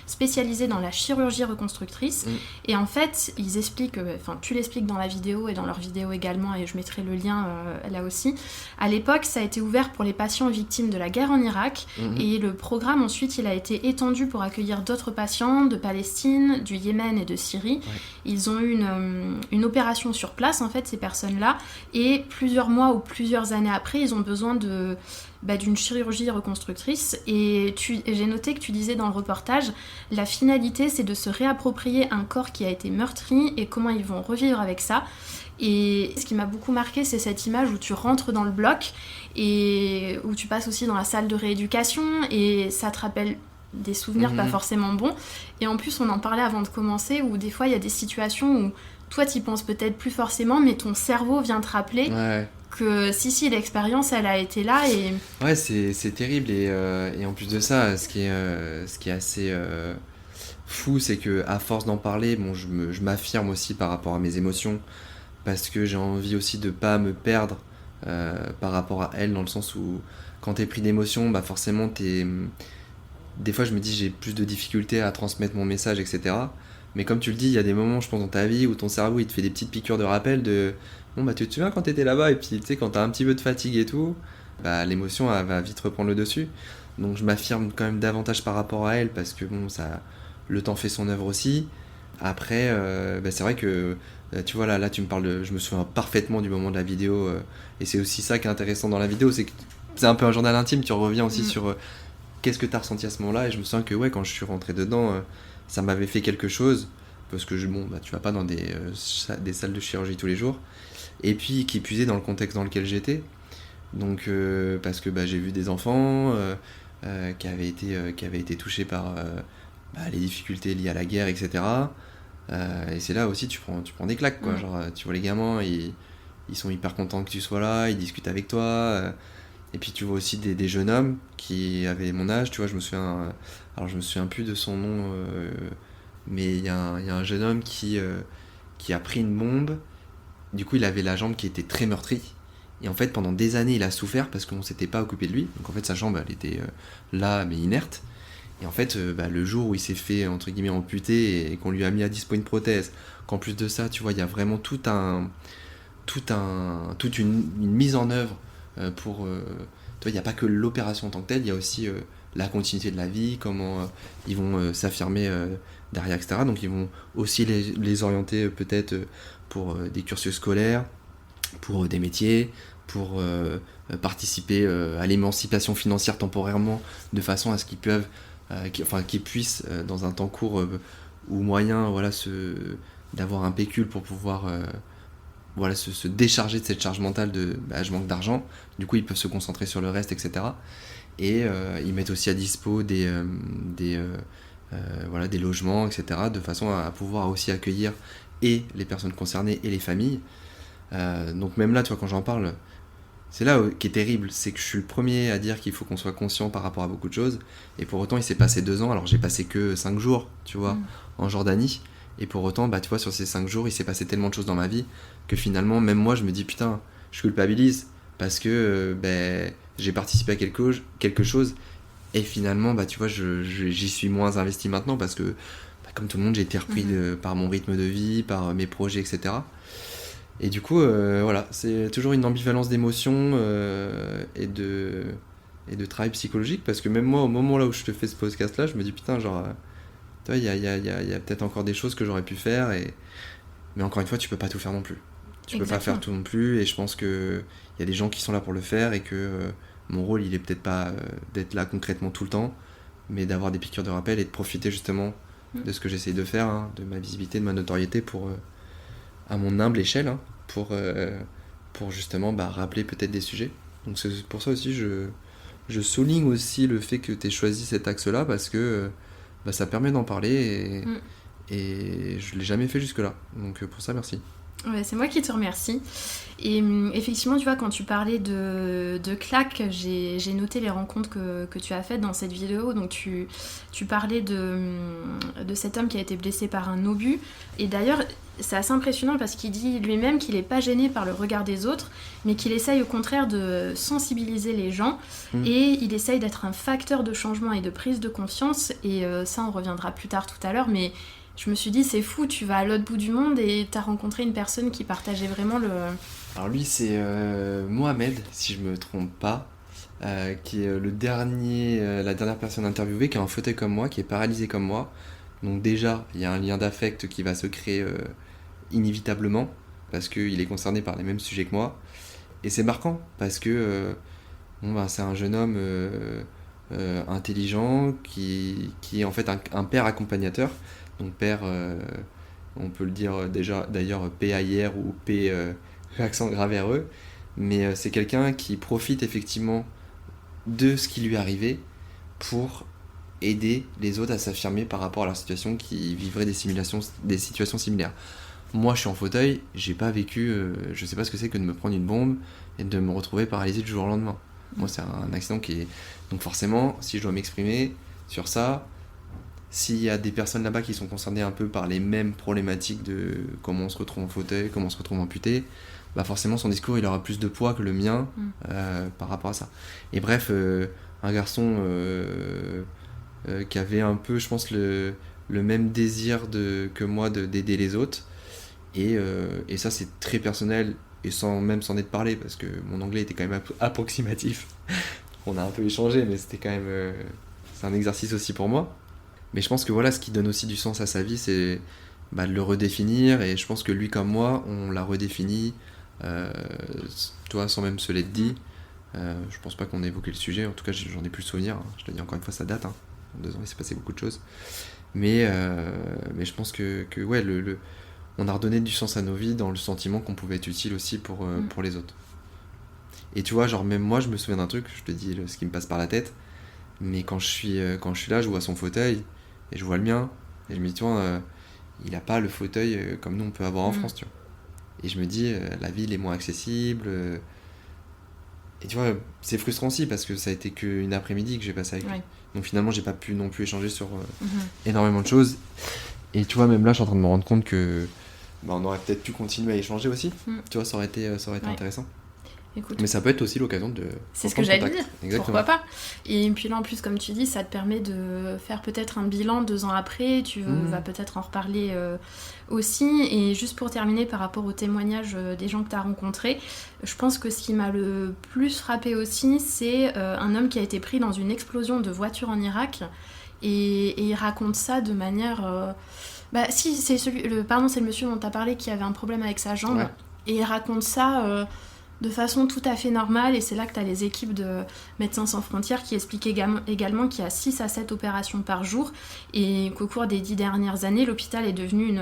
spécialisée dans la chirurgie reconstructrice, et en fait ils expliquent, tu l'expliques dans la vidéo et dans leur vidéo également, et je mettrai le lien là aussi, à l'époque ça a été ouvert pour les patients victimes de la guerre en Irak, et le programme ensuite il a été étendu pour accueillir d'autres patients de Palestine, du Yémen et de Syrie, Ils ont eu une opération sur place, en fait, ces personnes-là, et plusieurs mois ou plusieurs années après, ils ont besoin d'une chirurgie reconstructrice. Et j'ai noté que tu disais dans le reportage, la finalité, c'est de se réapproprier un corps qui a été meurtri et comment ils vont revivre avec ça. Et ce qui m'a beaucoup marqué, c'est cette image où tu rentres dans le bloc et où tu passes aussi dans la salle de rééducation et ça te rappelle des souvenirs pas forcément bons. Et en plus, on en parlait avant de commencer, où des fois, il y a des situations où toi, t'y penses peut-être plus forcément, mais ton cerveau vient te rappeler que si, l'expérience, elle a été là. Et... Ouais, c'est terrible. Et en plus de ça, ce qui est assez fou, c'est qu'à force d'en parler, bon, je m'affirme aussi par rapport à mes émotions, parce que j'ai envie aussi de pas me perdre par rapport à elle, dans le sens où quand t'es pris d'émotions, bah forcément des fois je me dis j'ai plus de difficultés à transmettre mon message, etc. Mais comme tu le dis, il y a des moments, je pense, dans ta vie où ton cerveau il te fait des petites piqûres de rappel de bon bah tu te souviens quand t'étais là-bas, et puis tu sais quand t'as un petit peu de fatigue et tout, bah l'émotion elle va vite reprendre le dessus. Donc je m'affirme quand même davantage par rapport à elle, parce que bon, ça, le temps fait son œuvre aussi. Après, bah c'est vrai que tu vois là tu me parles je me souviens parfaitement du moment de la vidéo, et c'est aussi ça qui est intéressant dans la vidéo, c'est que c'est un peu un journal intime, tu reviens aussi sur qu'est-ce que t'as ressenti à ce moment-là. Et je me souviens que quand je suis rentré dedans, ça m'avait fait quelque chose, parce que tu vas pas dans des salles de chirurgie tous les jours, et puis qui puisait dans le contexte dans lequel j'étais. Donc parce que j'ai vu des enfants qui avaient été touchés par les difficultés liées à la guerre, etc. Et c'est là aussi tu prends des claques, quoi. Genre tu vois les gamins, ils sont hyper contents que tu sois là, ils discutent avec toi, et puis tu vois aussi des jeunes hommes qui avaient mon âge, tu vois. Je me souviens plus de son nom, mais il y a un jeune homme qui a pris une bombe. Du coup il avait la jambe qui était très meurtrie, et en fait pendant des années il a souffert parce qu'on s'était pas occupé de lui. Donc en fait sa jambe elle était là mais inerte. Et en fait, le jour où il s'est fait, entre guillemets, amputer et qu'on lui a mis à dispo une prothèse, qu'en plus de ça, tu vois, il y a vraiment toute une mise en œuvre pour... tu vois, il n'y a pas que l'opération en tant que telle, il y a aussi la continuité de la vie, comment ils vont s'affirmer derrière, etc. Donc ils vont aussi les orienter peut-être pour des cursus scolaires, pour des métiers, pour participer à l'émancipation financière temporairement, de façon à ce qu'ils peuvent... qu'ils puissent dans un temps court ou moyen, d'avoir un pécule pour pouvoir se décharger de cette charge mentale de je manque d'argent. Du coup ils peuvent se concentrer sur le reste, etc. Et ils mettent aussi à dispo des logements, etc., de façon à pouvoir aussi accueillir et les personnes concernées et les familles. Donc même là, tu vois, quand j'en parle, c'est là qui est terrible, c'est que je suis le premier à dire qu'il faut qu'on soit conscient par rapport à beaucoup de choses, et pour autant il s'est passé 2 ans, alors j'ai passé que 5 jours, tu vois, en Jordanie, et pour autant, tu vois, sur ces 5 jours, il s'est passé tellement de choses dans ma vie, que finalement, même moi, je me dis, putain, je culpabilise, parce que j'ai participé à quelque chose, et finalement, tu vois, j'y suis moins investi maintenant, parce que, comme tout le monde, j'ai été repris par mon rythme de vie, par mes projets, etc., et du coup, c'est toujours une ambivalence d'émotions et de travail psychologique, parce que même moi, au moment là où je te fais ce podcast-là, je me dis putain, genre, tu vois, il y a peut-être encore des choses que j'aurais pu faire, mais encore une fois, tu peux pas tout faire non plus. Tu peux pas faire tout non plus, et je pense qu'il y a des gens qui sont là pour le faire, et que mon rôle, il est peut-être pas d'être là concrètement tout le temps, mais d'avoir des piqûres de rappel et de profiter justement de ce que j'essaye de faire, hein, de ma visibilité, de ma notoriété pour... à mon humble échelle, pour justement rappeler peut-être des sujets. Donc c'est pour ça aussi je souligne aussi le fait que tu aies choisi cet axe-là, parce que ça permet d'en parler, et je ne l'ai jamais fait jusque-là. Donc pour ça, merci. Ouais, c'est moi qui te remercie. Et effectivement, tu vois, quand tu parlais de claques, j'ai noté les rencontres que tu as faites dans cette vidéo. Donc tu parlais de cet homme qui a été blessé par un obus. Et d'ailleurs, c'est assez impressionnant parce qu'il dit lui-même qu'il n'est pas gêné par le regard des autres, mais qu'il essaye au contraire de sensibiliser les gens. Et il essaye d'être un facteur de changement et de prise de confiance. Et ça, on reviendra plus tard tout à l'heure, mais... Je me suis dit, c'est fou, tu vas à l'autre bout du monde et t'as rencontré une personne qui partageait vraiment le... Alors lui, c'est Mohamed, si je me trompe pas, qui est la dernière personne interviewée, qui a un fauteuil comme moi, qui est paralysé comme moi, Donc déjà, il y a un lien d'affect qui va se créer inévitablement, parce qu'il est concerné par les mêmes sujets que moi. Et c'est marquant, parce que c'est un jeune homme intelligent qui est en fait un père accompagnateur. Donc père, on peut le dire déjà d'ailleurs P-A-I-R ou P accent grave R-E, mais c'est quelqu'un qui profite effectivement de ce qui lui est arrivé pour aider les autres à s'affirmer par rapport à leur situation, qui vivraient des situations similaires. Moi, je suis en fauteuil, j'ai pas vécu, je sais pas ce que c'est que de me prendre une bombe et de me retrouver paralysé du jour au lendemain. Moi, c'est un accident qui est... Donc forcément, si je dois m'exprimer sur ça, s'il y a des personnes là-bas qui sont concernées un peu par les mêmes problématiques de comment on se retrouve en fauteuil, comment on se retrouve amputé, bah forcément son discours il aura plus de poids que le mien par rapport à ça. Et bref, un garçon qui avait un peu, je pense, le même désir que moi d'aider les autres. Et ça, c'est très personnel, et sans même s'en être parlé, parce que mon anglais était quand même approximatif. On a un peu échangé, mais c'était quand même... c'est un exercice aussi pour moi. Mais je pense que voilà, ce qui donne aussi du sens à sa vie, c'est de le redéfinir. Et je pense que lui comme moi, on l'a redéfini, toi, sans même se l'être dit. Je pense pas qu'on ait évoqué le sujet, en tout cas j'en ai plus le souvenir. Je te dis encore une fois, ça date. En 2 ans, il s'est passé beaucoup de choses. Mais je pense que ouais, on a redonné du sens à nos vies dans le sentiment qu'on pouvait être utile aussi pour les autres. Et tu vois, genre même moi, je me souviens d'un truc, je te dis ce qui me passe par la tête, mais quand je suis là, je vois son fauteuil, et je vois le mien, et je me dis, tu vois, il a pas le fauteuil comme nous on peut avoir en France, tu vois. Et je me dis, la ville est moins accessible, et tu vois, c'est frustrant aussi, parce que ça a été qu'une après-midi que j'ai passé avec lui. Donc finalement, j'ai pas pu non plus échanger sur énormément de choses. Et tu vois, même là, je suis en train de me rendre compte que on aurait peut-être pu continuer à échanger aussi. Tu vois, ça aurait été intéressant. Écoute, mais ça peut être aussi l'occasion de... C'est ce que j'allais dire. Exactement. Pourquoi pas. Et puis là, en plus, comme tu dis, ça te permet de faire peut-être un bilan 2 ans après. Tu vas peut-être en reparler aussi. Et juste pour terminer, par rapport au témoignage des gens que tu as rencontrés, je pense que ce qui m'a le plus frappé aussi, c'est un homme qui a été pris dans une explosion de voiture en Irak. Et il raconte ça de manière... si, c'est le monsieur dont tu as parlé qui avait un problème avec sa jambe. Ouais. Et il raconte ça... de façon tout à fait normale, et c'est là que tu as les équipes de Médecins Sans Frontières qui expliquent également qu'il y a 6 à 7 opérations par jour, et qu'au cours des 10 dernières années, l'hôpital est devenu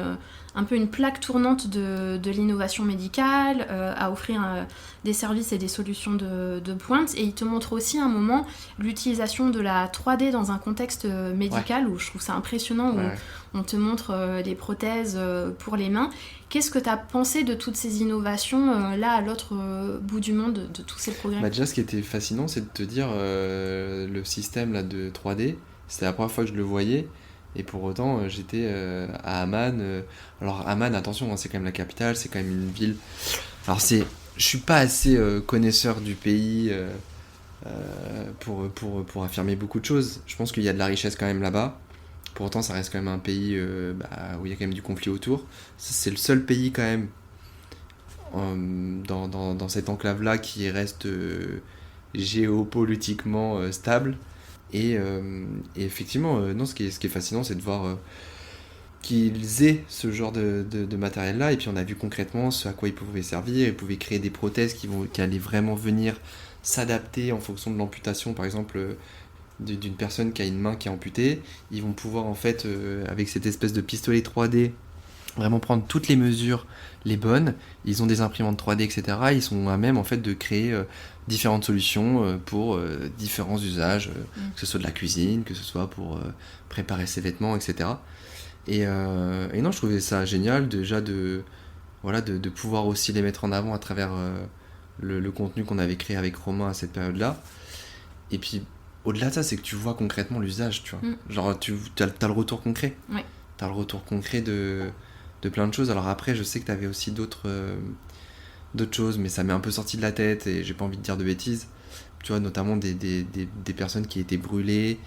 un peu une plaque tournante de l'innovation médicale, à offrir des services et des solutions de pointe. Et il te montre aussi à un moment l'utilisation de la 3D dans un contexte médical, où je trouve ça impressionnant, où on te montre des prothèses pour les mains. Qu'est-ce que tu as pensé de toutes ces innovations là à l'autre bout du monde, de tous ces progrès ? Déjà, ce qui était fascinant, c'est de te dire le système là, de 3D, c'était la première fois que je le voyais, et pour autant j'étais à Amman. Alors Amman, attention, c'est quand même la capitale, c'est quand même une ville. Alors je suis pas assez connaisseur du pays pour affirmer beaucoup de choses. Je pense qu'il y a de la richesse quand même là-bas. Pour autant, ça reste quand même un pays où il y a quand même du conflit autour. C'est le seul pays quand même dans cette enclave-là qui reste géopolitiquement stable. Et effectivement, ce qui est fascinant, c'est de voir qu'ils aient ce genre de matériel-là. Et puis on a vu concrètement ce à quoi ils pouvaient servir. Ils pouvaient créer des prothèses qui allaient vraiment venir s'adapter en fonction de l'amputation, par exemple... d'une personne qui a une main qui est amputée. Ils vont pouvoir en fait avec cette espèce de pistolet 3D vraiment prendre toutes les mesures les bonnes. Ils ont des imprimantes 3D, etc. Ils sont à même en fait de créer différentes solutions pour différents usages, que ce soit de la cuisine, que ce soit pour préparer ses vêtements, etc. Et non, je trouvais ça génial déjà de pouvoir aussi les mettre en avant à travers le contenu qu'on avait créé avec Romain à cette période-là. Et puis au-delà de ça, c'est que tu vois concrètement l'usage, tu vois. Genre, t'as le retour concret. Ouais. T'as le retour concret de plein de choses. Alors après, je sais que t'avais aussi d'autres choses, mais ça m'est un peu sorti de la tête et j'ai pas envie de dire de bêtises. Tu vois, notamment des personnes qui étaient brûlées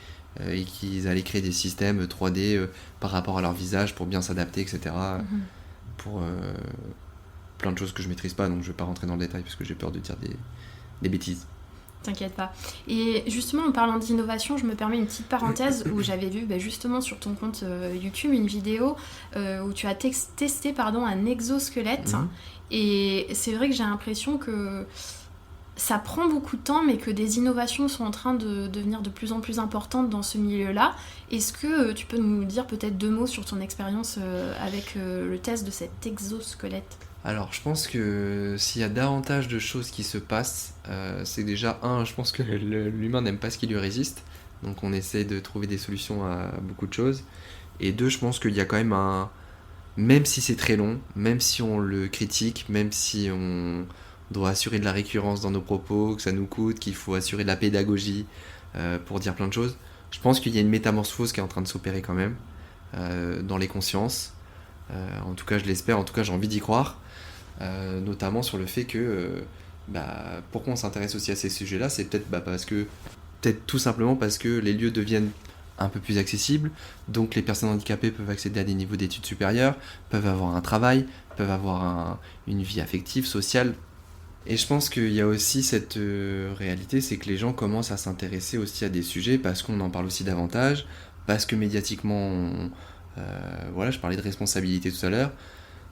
et qui allaient créer des systèmes 3D par rapport à leur visage pour bien s'adapter, etc. Pour plein de choses que je maîtrise pas, donc je vais pas rentrer dans le détail parce que j'ai peur de dire des bêtises. T'inquiète pas. Et justement, en parlant d'innovation, je me permets une petite parenthèse où j'avais vu justement sur ton compte YouTube une vidéo où tu as testé un exosquelette. Et c'est vrai que j'ai l'impression que ça prend beaucoup de temps, mais que des innovations sont en train de devenir de plus en plus importantes dans ce milieu-là. Est-ce que tu peux nous dire peut-être 2 mots sur ton expérience avec le test de cet exosquelette ? Alors, je pense que s'il y a davantage de choses qui se passent, c'est déjà, je pense que l'humain n'aime pas ce qui lui résiste, donc on essaie de trouver des solutions à beaucoup de choses. Et 2, je pense qu'il y a quand même même si c'est très long, même si on le critique, même si on doit assurer de la récurrence dans nos propos, que ça nous coûte, qu'il faut assurer de la pédagogie pour dire plein de choses, je pense qu'il y a une métamorphose qui est en train de s'opérer quand même dans les consciences. En tout cas, je l'espère, en tout cas, j'ai envie d'y croire. Notamment sur le fait que pourquoi on s'intéresse aussi à ces sujets-là, c'est peut-être tout simplement parce que les lieux deviennent un peu plus accessibles, donc les personnes handicapées peuvent accéder à des niveaux d'études supérieures, peuvent avoir un travail, peuvent avoir une vie affective, sociale. Et je pense qu'il y a aussi cette réalité, c'est que les gens commencent à s'intéresser aussi à des sujets parce qu'on en parle aussi davantage, parce que médiatiquement, je parlais de responsabilité tout à l'heure,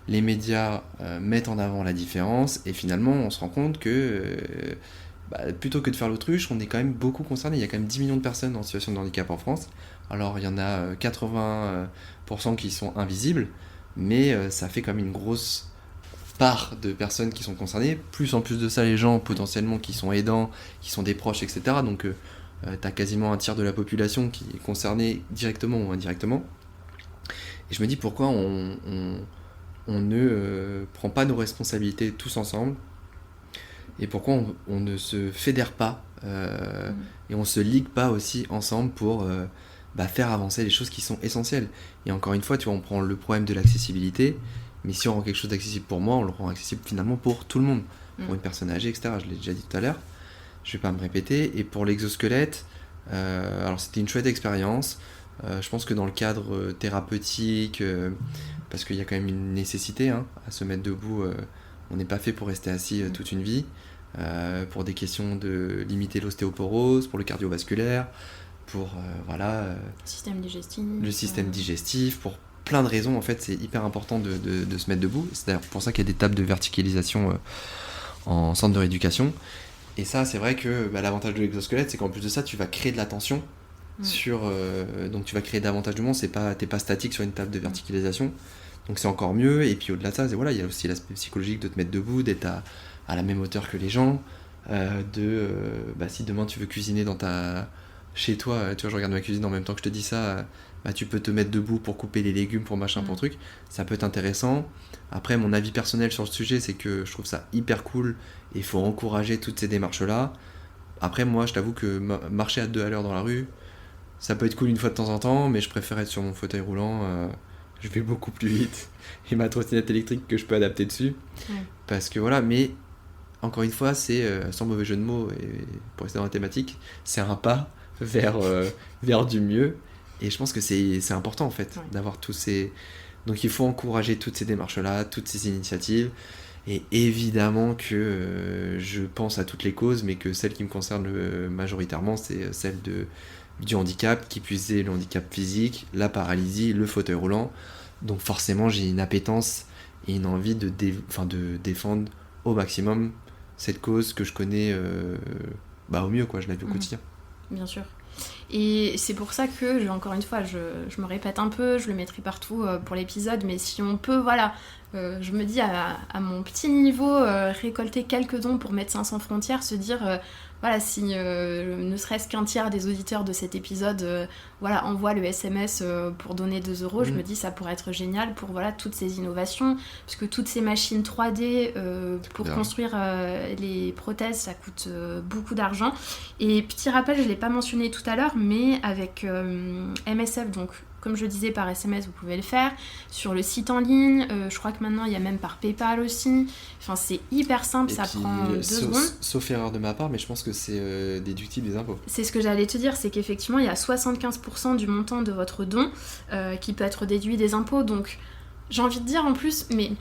les médias mettent en avant la différence et finalement on se rend compte que plutôt que de faire l'autruche, on est quand même beaucoup concerné. Il y a quand même 10 millions de personnes en situation de handicap en France. Alors il y en a 80% qui sont invisibles, mais ça fait quand même une grosse part de personnes qui sont concernées. Plus en plus de ça, les gens potentiellement qui sont aidants, qui sont des proches, etc. Donc t'as quasiment un tiers de la population qui est concernée directement ou indirectement. Et je me dis pourquoi on ne prend pas nos responsabilités tous ensemble et pourquoi on ne se fédère pas et on se ligue pas aussi ensemble pour faire avancer les choses qui sont essentielles. Et encore une fois, tu vois, on prend le problème de l'accessibilité, mais si on rend quelque chose d'accessible pour moi, on le rend accessible finalement pour tout le monde, pour une personne âgée, etc. Je l'ai déjà dit tout à l'heure, je vais pas me répéter. Et pour l'exosquelette, alors c'était une chouette expérience. Je pense que dans le cadre thérapeutique, parce qu'il y a quand même une nécessité à se mettre debout, on n'est pas fait pour rester assis toute une vie, pour des questions de limiter l'ostéoporose, pour le cardiovasculaire, pour système digestif. Le système digestif, pour plein de raisons. En fait, c'est hyper important de se mettre debout. C'est d'ailleurs pour ça qu'il y a des tables de verticalisation en centre de rééducation. Et ça, c'est vrai que l'avantage de l'exosquelette, c'est qu'en plus de ça, tu vas créer de la tension. Donc tu vas créer davantage de monde, t'es pas statique sur une table de verticalisation, donc c'est encore mieux. Et puis au-delà de ça, il y a aussi l'aspect psychologique de te mettre debout, d'être à la même hauteur que les gens, si demain tu veux cuisiner chez toi, tu vois, je regarde ma cuisine en même temps que je te dis ça, tu peux te mettre debout pour couper les légumes, pour machin, pour truc, ça peut être intéressant. Après, mon avis personnel sur le sujet, c'est que je trouve ça hyper cool et il faut encourager toutes ces démarches là. Après, moi je t'avoue que marcher à 2 à l'heure dans la rue, ça peut être cool une fois de temps en temps, mais je préfère être sur mon fauteuil roulant. Je vais beaucoup plus vite. Et ma trottinette électrique que je peux adapter dessus. Parce que voilà, mais encore une fois, c'est, sans mauvais jeu de mots, et pour rester dans la thématique, c'est un pas vers du mieux. Et je pense que c'est important en fait, d'avoir tous ces... Donc il faut encourager toutes ces démarches-là, toutes ces initiatives. Et évidemment que je pense à toutes les causes, mais que celle qui me concerne majoritairement, c'est celle du handicap, qui puisse le handicap physique, la paralysie, le fauteuil roulant. Donc forcément, j'ai une appétence et une envie de défendre au maximum cette cause que je connais au mieux, quoi. Je la vis au quotidien. Bien sûr. Et c'est pour ça que, encore une fois, je me répète un peu, je le mettrai partout pour l'épisode, mais si on peut, je me dis à mon petit niveau, récolter quelques dons pour Médecins Sans Frontières, se dire, si ne serait-ce qu'un tiers des auditeurs de cet épisode envoie le SMS pour donner 2 €, je me dis ça pourrait être génial pour toutes ces innovations, parce que toutes ces machines 3D pour construire les prothèses, ça coûte beaucoup d'argent. Et petit rappel, je ne l'ai pas mentionné tout à l'heure, mais avec MSF, donc comme je disais par SMS, vous pouvez le faire, sur le site en ligne, je crois que maintenant il y a même par PayPal aussi, enfin c'est hyper simple, et ça prend 2 secondes. Sauf erreur de ma part, mais je pense que c'est déductible des impôts. C'est ce que j'allais te dire, c'est qu'effectivement il y a 75% du montant de votre don qui peut être déduit des impôts, donc j'ai envie de dire en plus, mais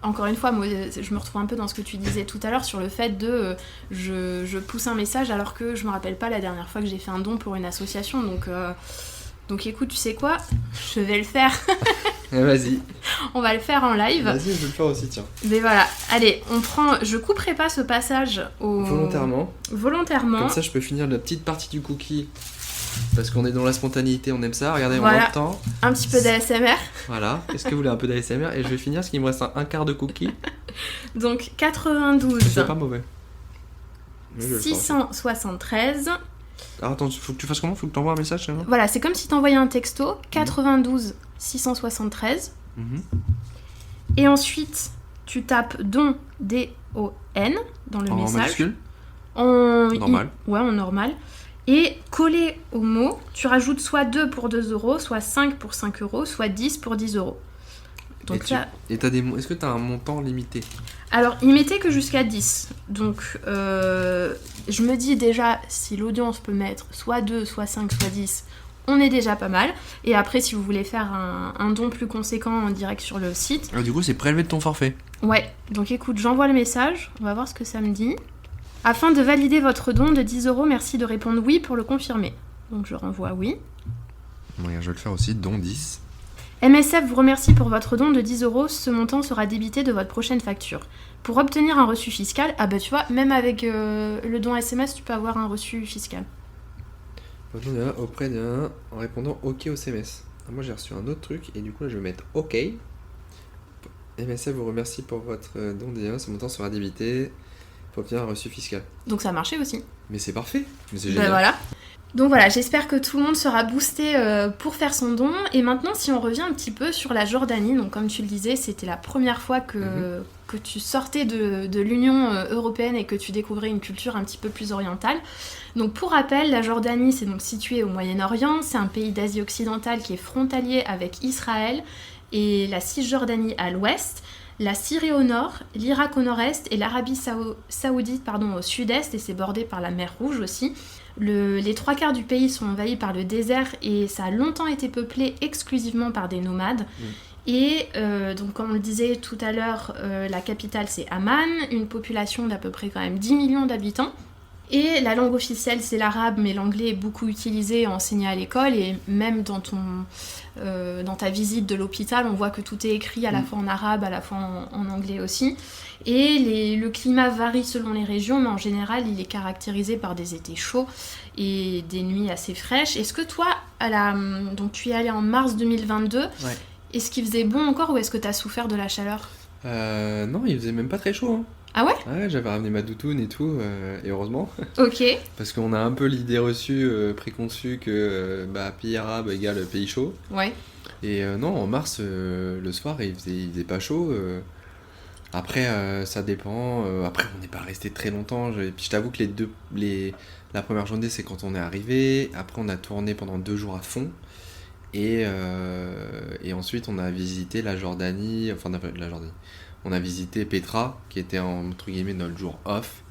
encore une fois, moi, je me retrouve un peu dans ce que tu disais tout à l'heure sur le fait de je pousse un message alors que je me rappelle pas la dernière fois que j'ai fait un don pour une association. Donc écoute, tu sais quoi ? Je vais le faire. Vas-y. On va le faire en live. Vas-y, je vais le faire aussi, tiens. Mais voilà, allez, on prend. Je couperai pas ce passage Volontairement. Volontairement. Comme ça, je peux finir la petite partie du cookie. Parce qu'on est dans la spontanéité, on aime ça. Regardez, Voilà. on a le temps. Un petit peu d'ASMR. Voilà. Est-ce que vous voulez un peu d'ASMR ? Et je vais finir parce qu'il me reste un quart de cookie. Donc 92. C'est pas mauvais. Mais je vais le faire aussi. 673. Alors attends, faut que tu fasses comment ? Faut que tu envoies un message, non ? Voilà, c'est comme si t'envoyais un texto. 92 673. Mhm. Et ensuite, tu tapes don, D-O-N, dans le En message. majuscule ? Normal. Ouais, en normal. Et collé au mot, tu rajoutes soit 2 pour 2 euros, soit 5 pour 5 euros, soit 10 pour 10 euros. Donc là... Et t'as est-ce que t'as un montant limité ? Alors, il mettait que jusqu'à 10. Donc, je me dis déjà, si l'audience peut mettre soit 2, soit 5, soit 10, on est déjà pas mal. Et après, si vous voulez faire un don plus conséquent en direct sur le site... Du coup, c'est prélevé de ton forfait. Ouais, donc écoute, j'envoie le message, on va voir ce que ça me dit. Afin de valider votre don de 10 euros, merci de répondre oui pour le confirmer. Donc je renvoie oui. Bon, je vais le faire aussi, don 10. MSF vous remercie pour votre don de 10 euros, ce montant sera débité de votre prochaine facture. Pour obtenir un reçu fiscal, ah bah tu vois, même avec le don SMS, tu peux avoir un reçu fiscal. Auprès d'un en répondant OK au SMS. Moi j'ai reçu un autre truc et du coup là je vais mettre OK. MSF vous remercie pour votre don de 10 euros, ce montant sera débité. Pour obtenir un reçu fiscal. Donc ça a marché aussi. Mais c'est parfait. Mais c'est Ben génial. voilà. Donc voilà, j'espère que tout le monde sera boosté pour faire son don. Et maintenant, si on revient un petit peu sur la Jordanie, donc comme tu le disais, c'était la première fois que tu sortais de l'Union européenne et que tu découvrais une culture un petit peu plus orientale. Donc pour rappel, la Jordanie, c'est donc situé au Moyen-Orient, c'est un pays d'Asie occidentale qui est frontalier avec Israël et la Cisjordanie à l'ouest. La Syrie au nord, l'Irak au nord-est et l'Arabie saoudite au sud-est, et c'est bordé par la mer Rouge aussi. Les 3/4 du pays sont envahis par le désert et ça a longtemps été peuplé exclusivement par des nomades. Et donc comme on le disait tout à l'heure, la capitale c'est Amman, une population d'à peu près quand même 10 millions d'habitants. Et la langue officielle c'est l'arabe, mais l'anglais est beaucoup utilisé et enseigné à l'école, et même dans ta visite de l'hôpital, on voit que tout est écrit à la fois en arabe, à la fois en anglais aussi. Et le climat varie selon les régions, mais en général, il est caractérisé par des étés chauds et des nuits assez fraîches. Est-ce que toi, donc tu y es allé en mars 2022, Ouais. Est-ce qu'il faisait bon encore ou est-ce que tu as souffert de la chaleur ? Non, il faisait même pas très chaud. Hein. Ah ouais ? Ouais, j'avais ramené ma doudoune et tout, et heureusement. Ok. Parce qu'on a un peu l'idée reçue, préconçue que pays arabe égale pays chaud. Ouais. Et non, en mars, le soir, il faisait pas chaud. Après, ça dépend. Après, on n'est pas resté très longtemps. Puis je t'avoue que la première journée, c'est quand on est arrivé. Après, on a tourné pendant 2 jours à fond. Et ensuite, on a visité la Jordanie. Enfin, la Jordanie. On a visité Petra, qui était entre guillemets notre jour off.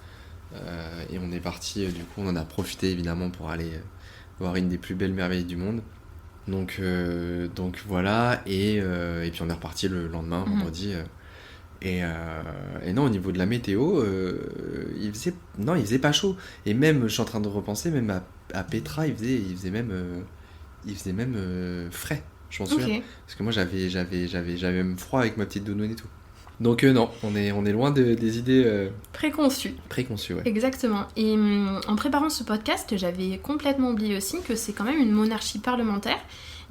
Et on est parti, du coup, on en a profité évidemment pour aller voir une des plus belles merveilles du monde. Donc voilà. Et puis on est reparti le lendemain, vendredi. Et non, au niveau de la météo, il faisait pas chaud. Et même, je suis en train de repenser, même à Petra, il faisait même frais. Je m'en souviens. Parce que moi, j'avais même froid avec ma petite doudoune et tout. Donc non, on est loin des idées préconçues. Préconçues, ouais. Exactement. Et en préparant ce podcast, j'avais complètement oublié aussi que c'est quand même une monarchie parlementaire.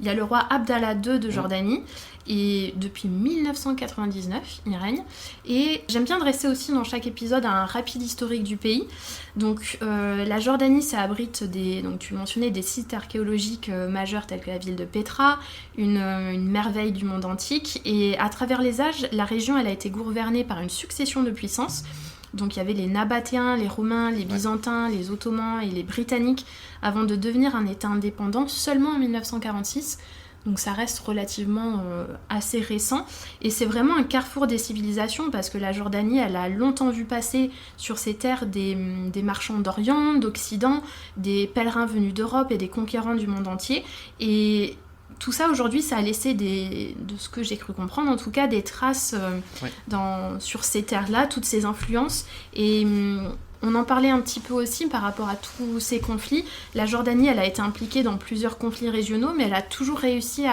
Il y a le roi Abdallah II de Jordanie, et depuis 1999, il règne. Et j'aime bien dresser aussi dans chaque épisode un rapide historique du pays. Donc la Jordanie, ça abrite donc tu mentionnais des sites archéologiques majeurs tels que la ville de Petra, une merveille du monde antique. Et à travers les âges, la région elle a été gouvernée par une succession de puissances. Donc il y avait les Nabatéens, les Romains, les Byzantins, les Ottomans et les Britanniques avant de devenir un État indépendant seulement en 1946. Donc ça reste relativement assez récent. Et c'est vraiment un carrefour des civilisations parce que la Jordanie, elle a longtemps vu passer sur ses terres des marchands d'Orient, d'Occident, des pèlerins venus d'Europe et des conquérants du monde entier. Et tout ça aujourd'hui, ça a laissé de ce que j'ai cru comprendre, en tout cas, des traces sur ces terres-là, toutes ces influences. Et on en parlait un petit peu aussi par rapport à tous ces conflits. La Jordanie, elle a été impliquée dans plusieurs conflits régionaux, mais elle a toujours réussi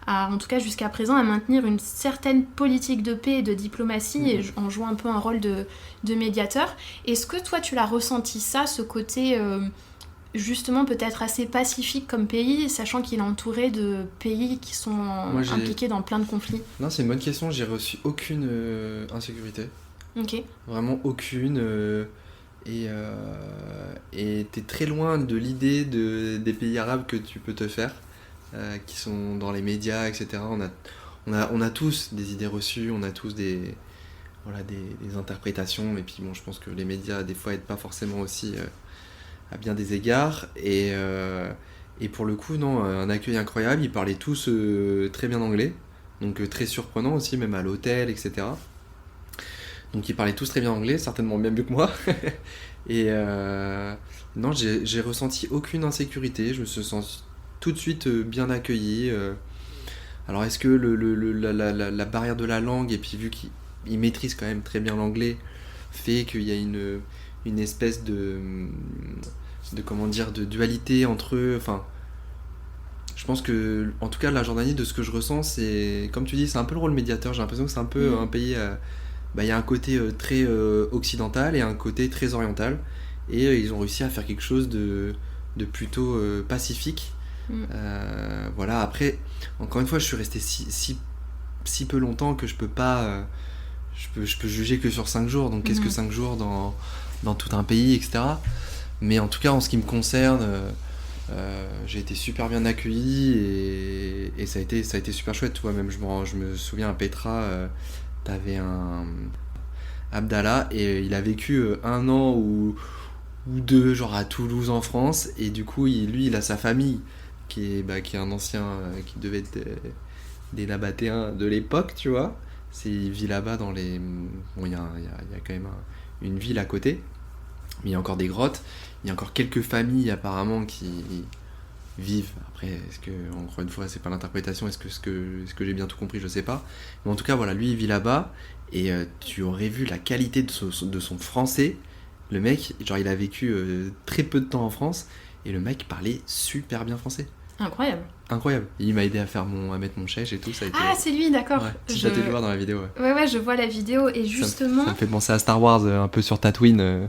en tout cas jusqu'à présent, à maintenir une certaine politique de paix et de diplomatie, et en jouant un peu un rôle de médiateur. Est-ce que toi, tu l'as ressenti ça, ce côté justement peut-être assez pacifique comme pays, sachant qu'il est entouré de pays qui sont impliqués dans plein de conflits? Non, c'est une bonne question. J'ai reçu aucune insécurité. Ok. Vraiment aucune. Et t'es très loin de l'idée des pays arabes que tu peux te faire, qui sont dans les médias, etc. On a tous des idées reçues, on a tous des interprétations, et puis bon, je pense que les médias des fois aident pas forcément aussi à bien des égards, et pour le coup, non, un accueil incroyable. Ils parlaient tous très bien anglais, donc très surprenant aussi, même à l'hôtel, etc. Donc ils parlaient tous très bien anglais, certainement bien mieux que moi. Et non, j'ai ressenti aucune insécurité, je me suis senti tout de suite bien accueilli. Alors est-ce que la barrière de la langue, et puis vu qu'ils maîtrisent quand même très bien l'anglais, fait qu'il y a une espèce de dualité entre eux. Enfin, je pense que, en tout cas, la Jordanie, de ce que je ressens, c'est, comme tu dis, c'est un peu le rôle médiateur. J'ai l'impression que c'est un peu un pays, il y a un côté très occidental et un côté très oriental, et ils ont réussi à faire quelque chose de plutôt pacifique. Voilà. Après, encore une fois, je suis resté si peu longtemps que je peux pas je peux juger que sur 5 jours. Donc qu'est-ce que 5 jours dans tout un pays, etc. Mais en tout cas, en ce qui me concerne, j'ai été super bien accueilli, et ça a été super chouette. Tu vois, même je me souviens, à Petra, t'avais un Abdallah, et il a vécu 1 an ou 2 genre à Toulouse en France, et du coup il a sa famille qui est un ancien, qui devait être des Nabatéens de l'époque, tu vois. Il vit là-bas dans les... Bon, il y a quand même une ville à côté, mais il y a encore des grottes. Il y a encore quelques familles apparemment qui vivent. Après, est-ce que, encore une fois, c'est pas l'interprétation, est-ce que j'ai bien tout compris, je sais pas. Mais en tout cas, voilà, lui il vit là-bas, et tu aurais vu la qualité de son français. Le mec, genre, il a vécu très peu de temps en France, et le mec parlait super bien français. Incroyable. Il m'a aidé à mettre mon chèche et tout. Ça a été... Ah, c'est lui, d'accord. Ouais, j'ai hâte de le voir dans la vidéo. Ouais, je vois la vidéo, et justement... Ça me fait penser à Star Wars, un peu sur Tatooine,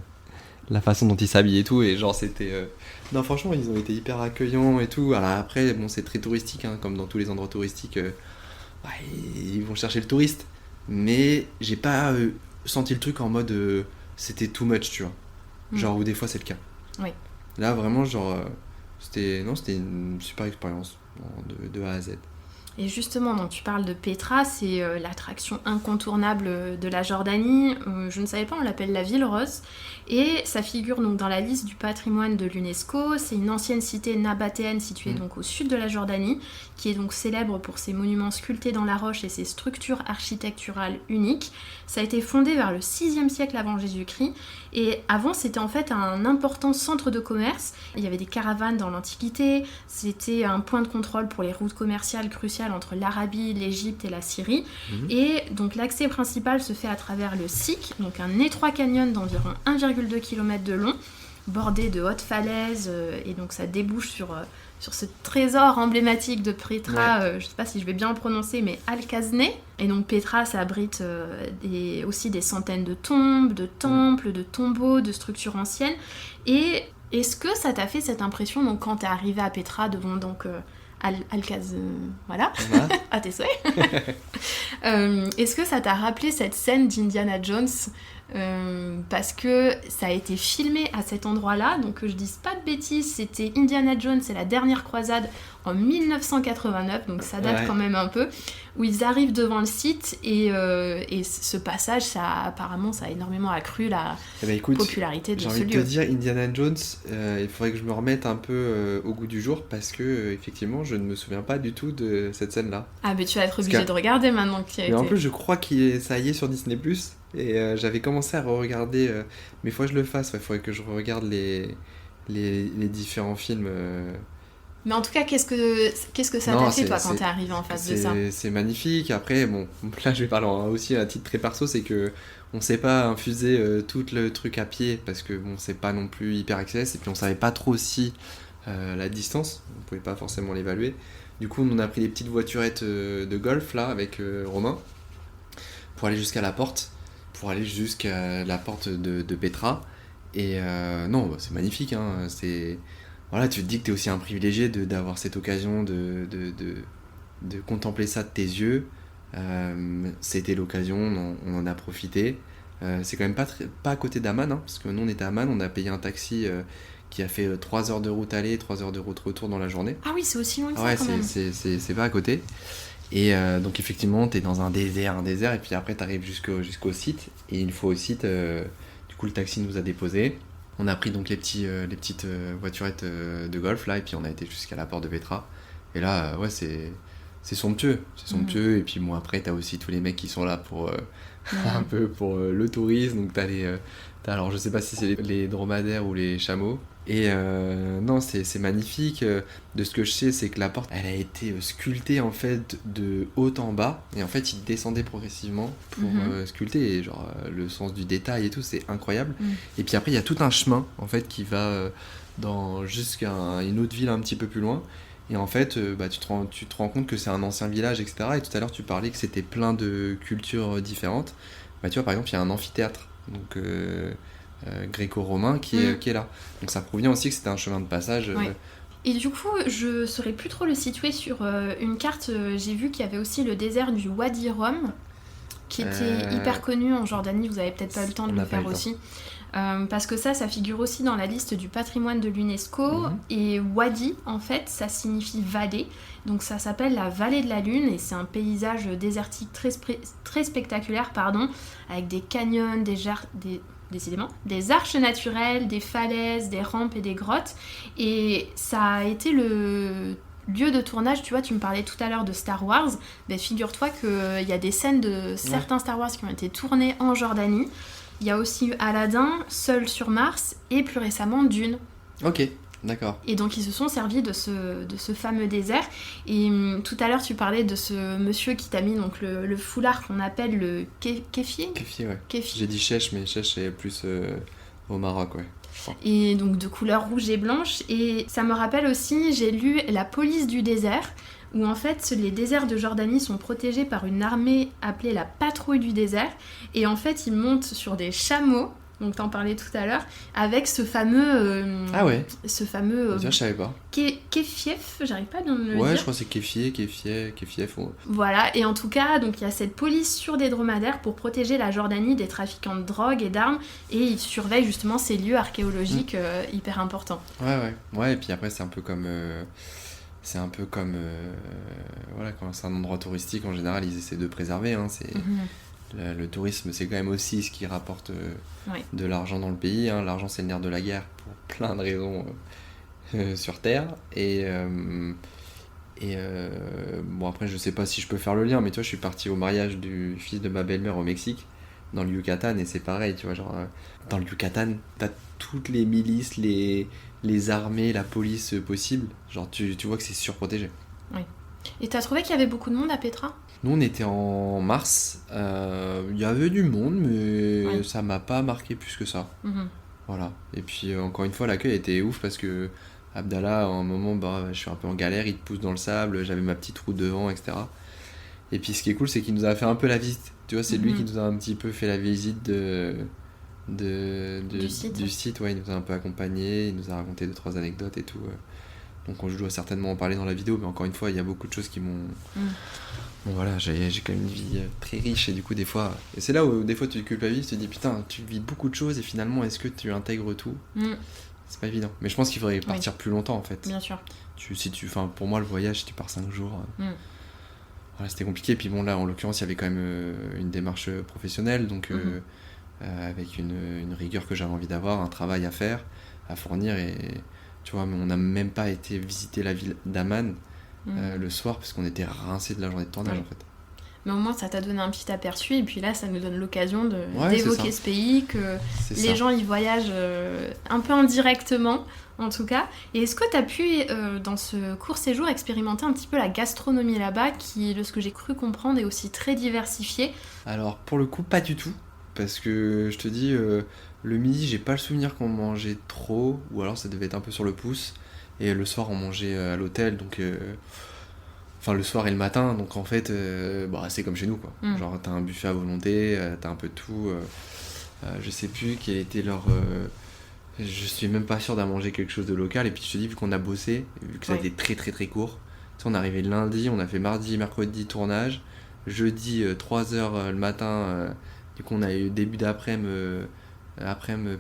la façon dont ils s'habillent et tout, et genre c'était... Non, franchement, ils ont été hyper accueillants et tout. Alors après, bon, c'est très touristique, hein, comme dans tous les endroits touristiques, ils vont chercher le touriste. Mais j'ai pas senti le truc en mode c'était too much, tu vois. Genre, où des fois c'est le cas. Oui. Là, vraiment, genre... C'était une super expérience de A à Z. Et justement, donc, tu parles de Petra, c'est l'attraction incontournable de la Jordanie. Je ne savais pas, on l'appelle la ville rose. Et ça figure donc dans la liste du patrimoine de l'UNESCO. C'est une ancienne cité nabatéenne située donc au sud de la Jordanie, qui est donc célèbre pour ses monuments sculptés dans la roche et ses structures architecturales uniques. Ça a été fondé vers le 6e siècle avant Jésus-Christ. Et avant, c'était en fait un important centre de commerce. Il y avait des caravanes dans l'Antiquité. C'était un point de contrôle pour les routes commerciales cruciales entre l'Arabie, l'Égypte et la Syrie. Et donc l'accès principal se fait à travers le Siq, donc un étroit canyon d'environ 1,2 km de long, bordé de hautes falaises, et donc ça débouche sur ce trésor emblématique de Petra, je sais pas si je vais bien le prononcer, mais Al-Kazne. Et donc Petra, ça abrite aussi des centaines de tombes, de temples, de tombeaux, de structures anciennes. Et est-ce que ça t'a fait cette impression, donc quand t'es arrivé à Petra devant donc voilà, à tes souhaits. Est-ce que ça t'a rappelé cette scène d'Indiana Jones, parce que ça a été filmé à cet endroit-là, donc que je dise pas de bêtises, c'était Indiana Jones et la dernière croisade en 1989, donc ça date quand même un peu, où ils arrivent devant le site, et ce passage, apparemment, ça a énormément accru la popularité de ce lieu. J'ai envie de te dire, Indiana Jones, il faudrait que je me remette un peu au goût du jour, parce que effectivement, je ne me souviens pas du tout de cette scène-là. Ah, mais tu vas être obligé de regarder maintenant que tu y as été. Mais en plus, je crois que ça y est sur Disney+, et j'avais commencé à re-regarder, mais il faut que je le fasse, il faudrait que je regarde les différents films... Mais en tout cas, qu'est-ce que ça t'a fait, toi, quand t'es arrivé en face de ça? C'est magnifique. Après, bon, là, je vais parler aussi à titre très perso, c'est que on sait pas infuser tout le truc à pied, parce que bon, c'est pas non plus hyper accessible, et puis on savait pas trop aussi la distance, on pouvait pas forcément l'évaluer. Du coup, on a pris des petites voiturettes de golf, là, avec Romain, pour aller jusqu'à la porte, de Petra. Et non, c'est magnifique, hein. Voilà, tu te dis que tu es aussi un privilégié d'avoir cette occasion de contempler ça de tes yeux. C'était l'occasion, on en a profité. C'est quand même pas à côté d'Amman, hein, parce que nous on était à Amman, on a payé un taxi qui a fait 3 heures de route aller, 3 heures de route retour dans la journée. Ah oui, c'est aussi loin que ça, ouais, quand même. c'est pas à côté. Et donc effectivement, t'es dans un désert, et puis après t'arrives jusqu'au site. Et une fois au site, du coup le taxi nous a déposés. On a pris donc les petites voiturettes de golf là, et puis on a été jusqu'à la porte de Petra. Et là, ouais, c'est somptueux. Et puis bon, après t'as aussi tous les mecs qui sont là pour un peu pour le tourisme. Donc alors je sais pas si c'est les dromadaires ou les chameaux. Et non, c'est magnifique. De ce que je sais, c'est que la porte, elle a été sculptée en fait de haut en bas. Et en fait, il descendait progressivement pour sculpter. Et genre, le sens du détail et tout, c'est incroyable. Et puis après, il y a tout un chemin en fait qui va jusqu'à une autre ville un petit peu plus loin. Et en fait, tu te rends compte que c'est un ancien village, etc. Et tout à l'heure, tu parlais que c'était plein de cultures différentes. Tu vois, par exemple, il y a un amphithéâtre. Donc. Gréco-romain qui est là. Donc ça provient aussi que c'était un chemin de passage. Ouais. Et du coup, je saurais plus trop le situer sur une carte. J'ai vu qu'il y avait aussi le désert du Wadi Rum, qui était hyper connu en Jordanie. Vous avez peut-être pas eu le temps de le faire aussi. Parce que ça figure aussi dans la liste du patrimoine de l'UNESCO. Et Wadi, en fait, ça signifie vallée. Donc ça s'appelle la vallée de la Lune, et c'est un paysage désertique très spectaculaire, avec des canyons, décidément, des arches naturelles, des falaises, des rampes et des grottes. Et ça a été le lieu de tournage, tu vois, tu me parlais tout à l'heure de Star Wars. Ben, figure-toi qu'il y a des scènes de certains Star Wars qui ont été tournées en Jordanie. Il y a aussi Aladdin, Seul sur Mars, et plus récemment Dune. Ok, d'accord. Et donc ils se sont servis de ce fameux désert. Et tout à l'heure tu parlais de ce monsieur qui t'a mis donc le foulard qu'on appelle le kéfier. Kéfier, ouais. Kéfier. J'ai dit chèche, mais chèche c'est plus au Maroc, ouais. Et donc de couleur rouge et blanche. Et ça me rappelle aussi, j'ai lu La police du désert, où en fait les déserts de Jordanie sont protégés par une armée appelée la patrouille du désert. Et en fait ils montent sur des chameaux, donc t'en parlais tout à l'heure, avec ce fameux... ah ouais. Ce fameux... je savais pas. Kéfief, j'arrive pas à le dire. Ouais, je crois que c'est Kéfief. Ouais. Voilà, et en tout cas, donc il y a cette police sur des dromadaires pour protéger la Jordanie des trafiquants de drogue et d'armes, et ils surveillent justement ces lieux archéologiques hyper importants. Ouais, et puis après c'est un peu comme... voilà, quand c'est un endroit touristique, en général, ils essaient de préserver, hein, le tourisme, c'est quand même aussi ce qui rapporte de l'argent dans le pays, hein. L'argent, c'est le nerf de la guerre pour plein de raisons sur Terre. Et bon, après, je sais pas si je peux faire le lien, mais tu vois, je suis parti au mariage du fils de ma belle-mère au Mexique, dans le Yucatan, et c'est pareil, tu vois, genre, dans le Yucatan, t'as toutes les milices, les armées, la police possible. Genre, tu vois que c'est surprotégé. Oui. Et t'as trouvé qu'il y avait beaucoup de monde à Petra ? Nous, on était en mars. Il y avait du monde, mais ça m'a pas marqué plus que ça. Voilà. Et puis, encore une fois, l'accueil était ouf parce que Abdallah, à un moment, je suis un peu en galère, il te pousse dans le sable, j'avais ma petite roue devant, etc. Et puis, ce qui est cool, c'est qu'il nous a fait un peu la visite. Tu vois, c'est lui qui nous a un petit peu fait la visite du site. Ouais, il nous a un peu accompagnés, il nous a raconté 2-3 anecdotes et tout. Donc je dois certainement en parler dans la vidéo, mais encore une fois, il y a beaucoup de choses qui m'ont... Bon voilà, j'ai quand même une vie très riche, et du coup des fois... Et c'est là où des fois tu culpabilises, tu te dis putain, tu vis beaucoup de choses, et finalement est-ce que tu intègres tout ? C'est pas évident. Mais je pense qu'il faudrait partir plus longtemps en fait. Bien sûr. Pour moi le voyage, si tu pars 5 jours... Voilà, c'était compliqué, puis bon là en l'occurrence il y avait quand même une démarche professionnelle, donc avec une rigueur que j'avais envie d'avoir, un travail à faire, à fournir, et... Tu vois, mais on n'a même pas été visiter la ville d'Amman le soir parce qu'on était rincés de la journée de tournage en fait. mais au moins ça t'a donné un petit aperçu, et puis là ça nous donne l'occasion Ouais, d'évoquer ce pays, que c'est les ça. gens y voyagent un peu indirectement en tout cas. Et est-ce que t'as pu dans ce court séjour expérimenter un petit peu la gastronomie là-bas, qui de ce que j'ai cru comprendre est aussi très diversifiée? Alors pour le coup, pas du tout. Parce que je te dis, le midi, j'ai pas le souvenir qu'on mangeait trop, ou alors ça devait être un peu sur le pouce. Et le soir, on mangeait à l'hôtel, donc. Enfin, le soir et le matin, donc en fait, c'est comme chez nous, quoi. Genre, t'as un buffet à volonté, t'as un peu de tout. Je sais plus quel était leur. Je suis même pas sûr d'avoir mangé quelque chose de local. Et puis je te dis, vu qu'on a bossé, vu que ça a été très très très court, tu sais, on est arrivé le lundi, on a fait mardi, mercredi tournage, jeudi 3h le matin, du coup on a eu début d'après-midi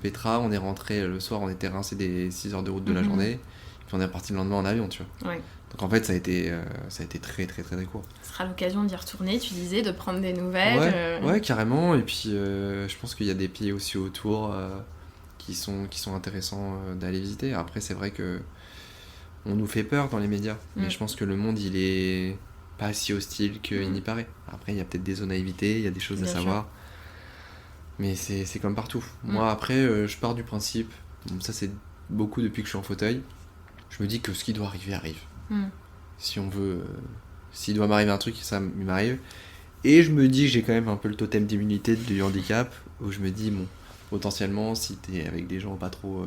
Petra, on est rentré le soir, on était rincé des 6 heures de route de la journée, puis on est reparti le lendemain en avion, tu vois. Ouais. Donc en fait ça a été très très très très court. Ce sera l'occasion d'y retourner, tu disais, de prendre des nouvelles. Ouais, carrément, et puis je pense qu'il y a des pays aussi autour qui sont intéressants d'aller visiter. Après c'est vrai que on nous fait peur dans les médias, mais je pense que le monde il est pas si hostile qu'il n'y paraît. Après il y a peut-être des zones à éviter, il y a des choses à savoir, mais c'est comme partout. Moi après je pars du principe, bon, ça c'est beaucoup depuis que je suis en fauteuil, je me dis que ce qui doit arriver arrive. Si on veut, s'il doit m'arriver un truc, ça m'arrive. Et je me dis que j'ai quand même un peu le totem d'immunité du handicap, où je me dis, bon, potentiellement, si t'es avec des gens pas trop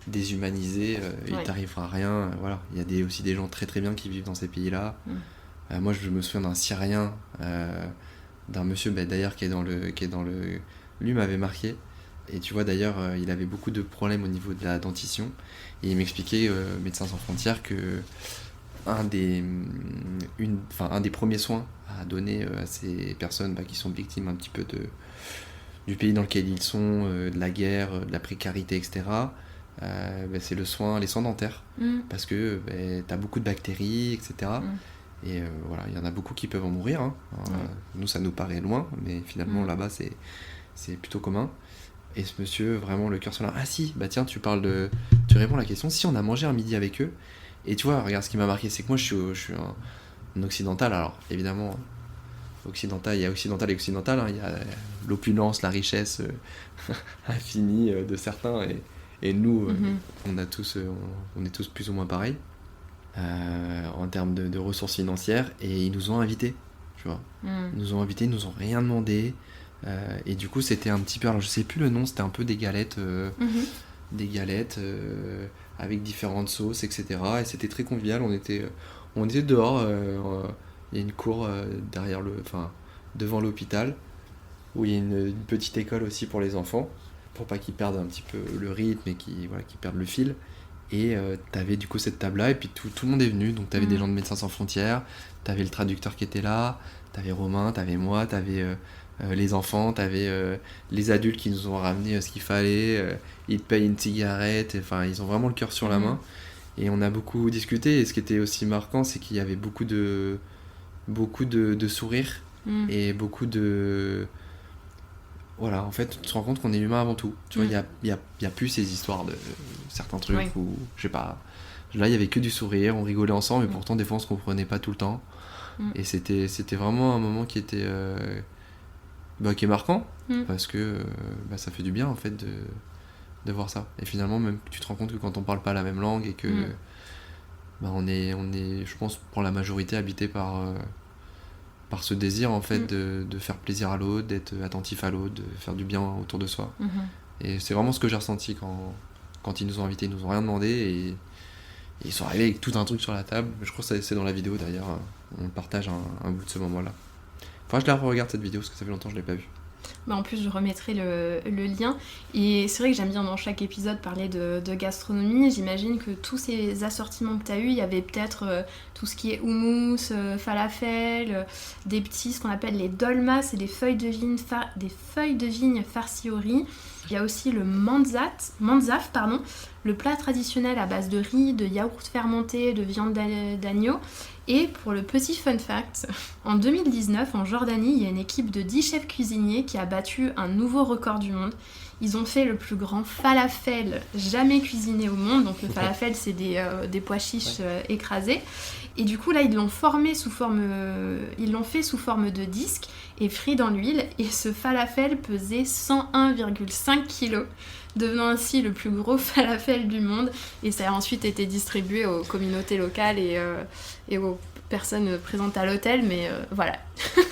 déshumanisés, il t'arrivera rien. Voilà. Il y a aussi des gens très très bien qui vivent dans ces pays-là. Moi, je me souviens d'un Syrien, d'un monsieur d'ailleurs qui est dans le... Lui m'avait marqué. Et tu vois, d'ailleurs, il avait beaucoup de problèmes au niveau de la dentition. Et il m'expliquait, Médecins sans frontières, que un des premiers soins à donner à ces personnes qui sont victimes un petit peu du pays dans lequel ils sont, de la guerre, de la précarité, etc., c'est les soins dentaires. Parce que t'as beaucoup de bactéries, etc. Et voilà, il y en a beaucoup qui peuvent en mourir. Hein. Nous, ça nous paraît loin, mais finalement, là-bas, c'est plutôt commun. Et ce monsieur, vraiment le cœur sur la... Ah si, tiens, tu réponds à la question. Si on a mangé un midi avec eux, et tu vois, regarde, ce qui m'a marqué, c'est que moi je suis un occidental. Alors évidemment, occidental, il y a occidental et occidental, hein. Il y a l'opulence, la richesse infinie de certains, et nous, on est tous plus ou moins pareils en termes de ressources financières, et ils nous ont invités, tu vois. Ils nous ont invités, ils nous ont rien demandé. Et du coup c'était un petit peu, alors je sais plus le nom, c'était un peu des galettes avec différentes sauces, etc. Et c'était très convivial, on était dehors, il y a une cour devant l'hôpital, où il y a une petite école aussi pour les enfants, pour pas qu'ils perdent un petit peu le rythme et qu'ils perdent le fil. Et t'avais du coup cette table là, et puis tout le monde est venu, donc t'avais des gens de Médecins sans frontières, t'avais le traducteur qui était là, t'avais Romain, t'avais moi, t'avais les enfants, t'avais les adultes qui nous ont ramené ce qu'il fallait, ils te payent une cigarette, enfin ils ont vraiment le cœur sur la main. Et on a beaucoup discuté, et ce qui était aussi marquant, c'est qu'il y avait beaucoup de sourires et beaucoup de... Voilà, en fait, tu te rends compte qu'on est humain avant tout. Tu vois, il y a plus ces histoires de certains trucs où, je sais pas, là il y avait que du sourire, on rigolait ensemble, mais pourtant des fois on se comprenait pas tout le temps. Et c'était vraiment un moment qui était... qui est marquant, parce que ça fait du bien en fait de voir ça. Et finalement, même tu te rends compte que quand on parle pas la même langue, et que on est, je pense, pour la majorité habité par ce désir en fait de faire plaisir à l'autre, d'être attentif à l'autre, de faire du bien autour de soi. Et c'est vraiment ce que j'ai ressenti quand ils nous ont invités. Ils nous ont rien demandé, et ils sont arrivés avec tout un truc sur la table. Je crois que c'est dans la vidéo d'ailleurs, on partage un bout de ce moment là. Enfin, je la regarde cette vidéo parce que ça fait longtemps que je l'ai pas vue. En plus, je remettrai le lien. Et c'est vrai que j'aime bien dans chaque épisode parler de gastronomie. J'imagine que tous ces assortiments que tu as eu, il y avait peut-être tout ce qui est houmous, falafel, des petits, ce qu'on appelle les dolmas, c'est des feuilles de vigne farcies au riz. Il y a aussi le manzaf, le plat traditionnel à base de riz, de yaourt fermenté, de viande d'agneau. Et pour le petit fun fact, en 2019, en Jordanie, il y a une équipe de 10 chefs cuisiniers qui a battu un nouveau record du monde. Ils ont fait le plus grand falafel jamais cuisiné au monde. Donc le falafel, c'est des pois chiches écrasés. Et du coup, là, ils l'ont fait sous forme de disque et frit dans l'huile. Et ce falafel pesait 101,5 kg, devenant ainsi le plus gros falafel du monde. Et ça a ensuite été distribué aux communautés locales et aux personnes présentes à l'hôtel, mais voilà.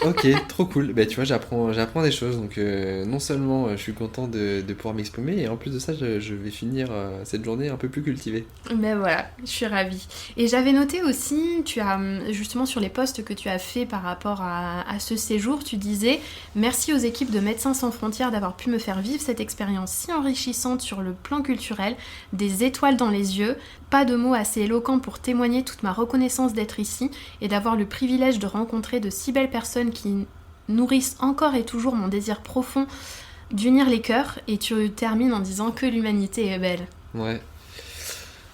Ok, trop cool. Bah, tu vois, j'apprends des choses. Donc, non seulement je suis content de pouvoir m'exprimer, et en plus de ça, je vais finir cette journée un peu plus cultivée. Ben voilà, je suis ravie. Et j'avais noté aussi, tu as justement sur les posts que tu as fait par rapport à ce séjour, tu disais « Merci aux équipes de Médecins sans frontières d'avoir pu me faire vivre cette expérience si enrichissante sur le plan culturel, des étoiles dans les yeux, pas de mots assez éloquents pour témoigner toute ma reconnaissance d'être ici et d'avoir le privilège de rencontrer de si belles personnes qui nourrissent encore et toujours mon désir profond d'unir les cœurs. » Et tu termines en disant que l'humanité est belle. Ouais.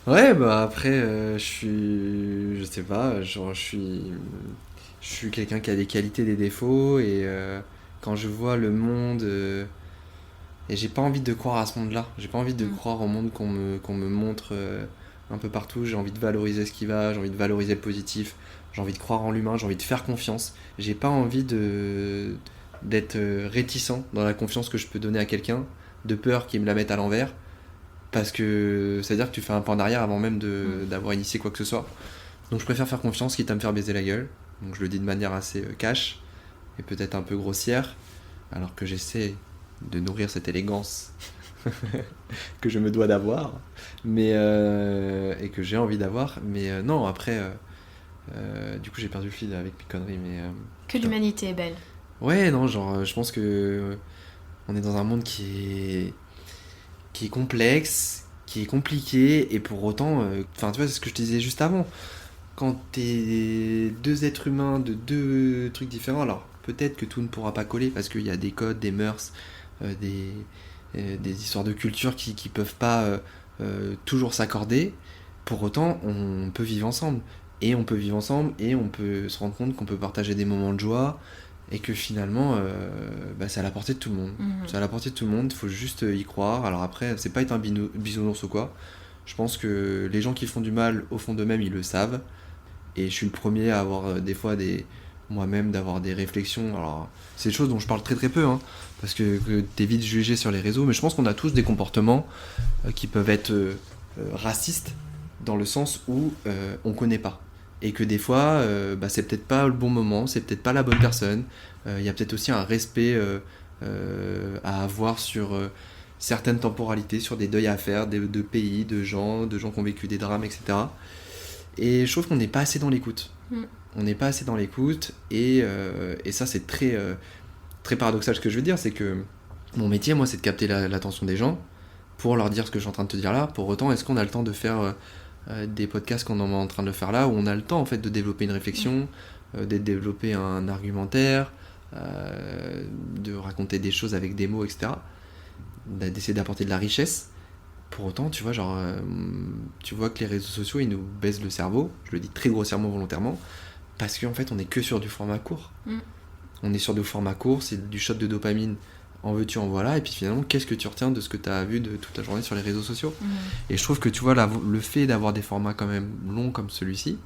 Ouais, bah après, je sais pas, genre je suis quelqu'un qui a des qualités, des défauts, et quand je vois le monde, et j'ai pas envie de croire à ce monde-là, j'ai pas envie de croire au monde qu'on me montre un peu partout, j'ai envie de valoriser ce qui va, j'ai envie de valoriser le positif, j'ai envie de croire en l'humain, j'ai envie de faire confiance, j'ai pas envie d'être réticent dans la confiance que je peux donner à quelqu'un, de peur qu'il me la mette à l'envers. Parce que ça veut dire que tu fais un pas en arrière avant même d'avoir initié quoi que ce soit. Donc je préfère faire confiance quitte à me faire baiser la gueule. Donc je le dis de manière assez cash et peut-être un peu grossière, alors que j'essaie de nourrir cette élégance que je me dois d'avoir, et que j'ai envie d'avoir. Mais non, après, du coup j'ai perdu le fil avec mes conneries. Que l'humanité est belle. Ouais, non, genre je pense que on est dans un monde qui est complexe, qui est compliqué, et pour autant, tu vois, c'est ce que je te disais juste avant, quand t'es deux êtres humains de deux trucs différents, alors peut-être que tout ne pourra pas coller, parce qu'il y a des codes, des mœurs, des histoires de culture qui peuvent pas toujours s'accorder, pour autant, on peut vivre ensemble, et on peut se rendre compte qu'on peut partager des moments de joie, et que finalement c'est à la portée de tout le monde. C'est à la portée de tout le monde, il faut juste y croire. Alors après, c'est pas être un bisounours ou quoi, je pense que les gens qui font du mal au fond d'eux-mêmes, ils le savent, et je suis le premier à avoir des fois moi-même d'avoir des réflexions. Alors c'est des choses dont je parle très très peu, hein, parce que t'es vite jugé sur les réseaux, mais je pense qu'on a tous des comportements qui peuvent être racistes, dans le sens où on connaît pas. Et que des fois, c'est peut-être pas le bon moment, c'est peut-être pas la bonne personne. Il y a peut-être aussi un respect à avoir sur certaines temporalités, sur des deuils à faire, de pays, de gens qui ont vécu des drames, etc. Et je trouve qu'on n'est pas assez dans l'écoute. On n'est pas assez dans l'écoute, et ça c'est très, très paradoxal ce que je veux dire, c'est que mon métier, moi, c'est de capter l'attention des gens pour leur dire ce que je suis en train de te dire là. Pour autant, est-ce qu'on a le temps de faire des podcasts qu'on est en train de faire là, où on a le temps en fait de développer une réflexion, de développer un argumentaire, de raconter des choses avec des mots, etc., d'essayer d'apporter de la richesse. Pour autant, tu vois, tu vois que les réseaux sociaux, ils nous baissent le cerveau, je le dis très grossièrement, volontairement, parce qu'en fait on est que sur du format court. On est sur du format court, c'est du shot de dopamine, en veux-tu, en voilà, et puis finalement, qu'est-ce que tu retiens de ce que tu as vu de toute la journée sur les réseaux sociaux ? Et je trouve que, tu vois, le fait d'avoir des formats quand même longs comme celui-ci,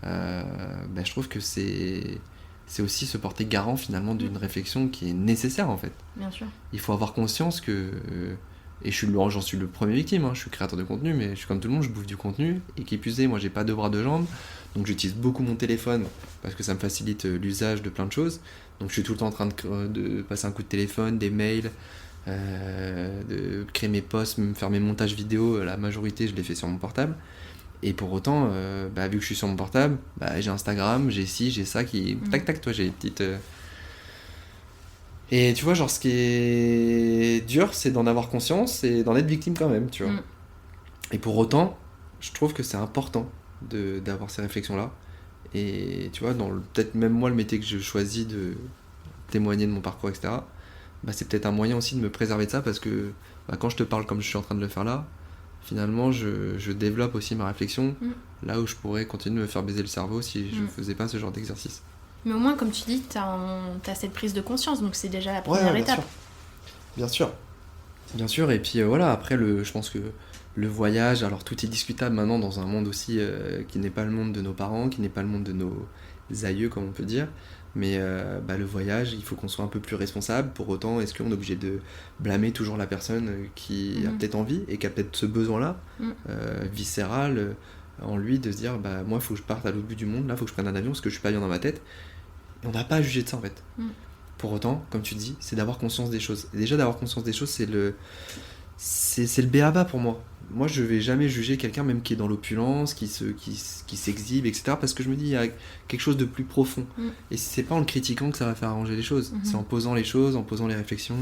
je trouve que c'est aussi se porter garant finalement d'une réflexion qui est nécessaire, en fait. Bien sûr. Il faut avoir conscience que, et j'en suis le premier victime, hein, je suis créateur de contenu, mais je suis comme tout le monde, je bouffe du contenu, et qui plus est, moi j'ai pas de bras, de jambes, donc j'utilise beaucoup mon téléphone parce que ça me facilite l'usage de plein de choses. Donc je suis tout le temps en train de passer un coup de téléphone, des mails, de créer mes posts, faire mes montages vidéo. La majorité, je les fais sur mon portable. Et pour autant, vu que je suis sur mon portable, j'ai Instagram, j'ai ci, j'ai ça qui... Tac, toi, j'ai des petites... Et tu vois, genre, ce qui est dur, c'est d'en avoir conscience et d'en être victime quand même, tu vois. Et pour autant, je trouve que c'est important d'avoir ces réflexions-là. Et tu vois, peut-être même moi, le métier que je choisis de témoigner de mon parcours, etc., c'est peut-être un moyen aussi de me préserver de ça, parce que quand je te parle comme je suis en train de le faire là, finalement je développe aussi ma réflexion là où je pourrais continuer de me faire baiser le cerveau si je faisais pas ce genre d'exercice. Mais au moins, comme tu dis, t'as cette prise de conscience, donc c'est déjà la première étape. Bien sûr. Et puis voilà, après, je pense que le voyage, alors tout est discutable maintenant dans un monde aussi qui n'est pas le monde de nos parents, qui n'est pas le monde de nos aïeux, comme on peut dire. Mais le voyage, il faut qu'on soit un peu plus responsable. Pour autant, est-ce qu'on est obligé de blâmer toujours la personne qui a peut-être envie et qui a peut-être ce besoin-là, viscéral, en lui, de se dire, moi, il faut que je parte à l'autre bout du monde, là, il faut que je prenne un avion parce que je suis pas bien dans ma tête. Et on n'a pas à juger de ça, en fait. Pour autant, comme tu dis, c'est d'avoir conscience des choses. Et déjà, d'avoir conscience des choses, c'est le b.a.-ba pour moi. Moi, je vais jamais juger quelqu'un, même qui est dans l'opulence, qui s'exhibe, etc. Parce que je me dis, il y a quelque chose de plus profond. Et c'est pas en le critiquant que ça va faire arranger les choses. C'est en posant les choses, en posant les réflexions,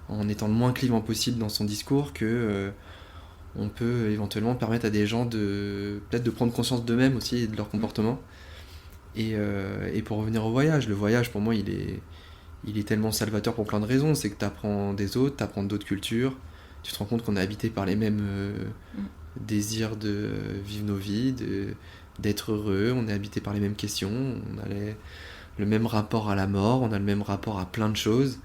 en étant le moins clivant possible dans son discours que on peut éventuellement permettre à des gens peut-être de prendre conscience d'eux-mêmes aussi et de leur comportement. Et pour revenir au voyage, le voyage pour moi il est tellement salvateur pour plein de raisons. C'est que tu apprends des autres, tu apprends d'autres cultures, tu te rends compte qu'on est habité par les mêmes désirs de vivre nos vies, d'être heureux, on est habité par les mêmes questions, on a le même rapport à la mort, on a le même rapport à plein de choses.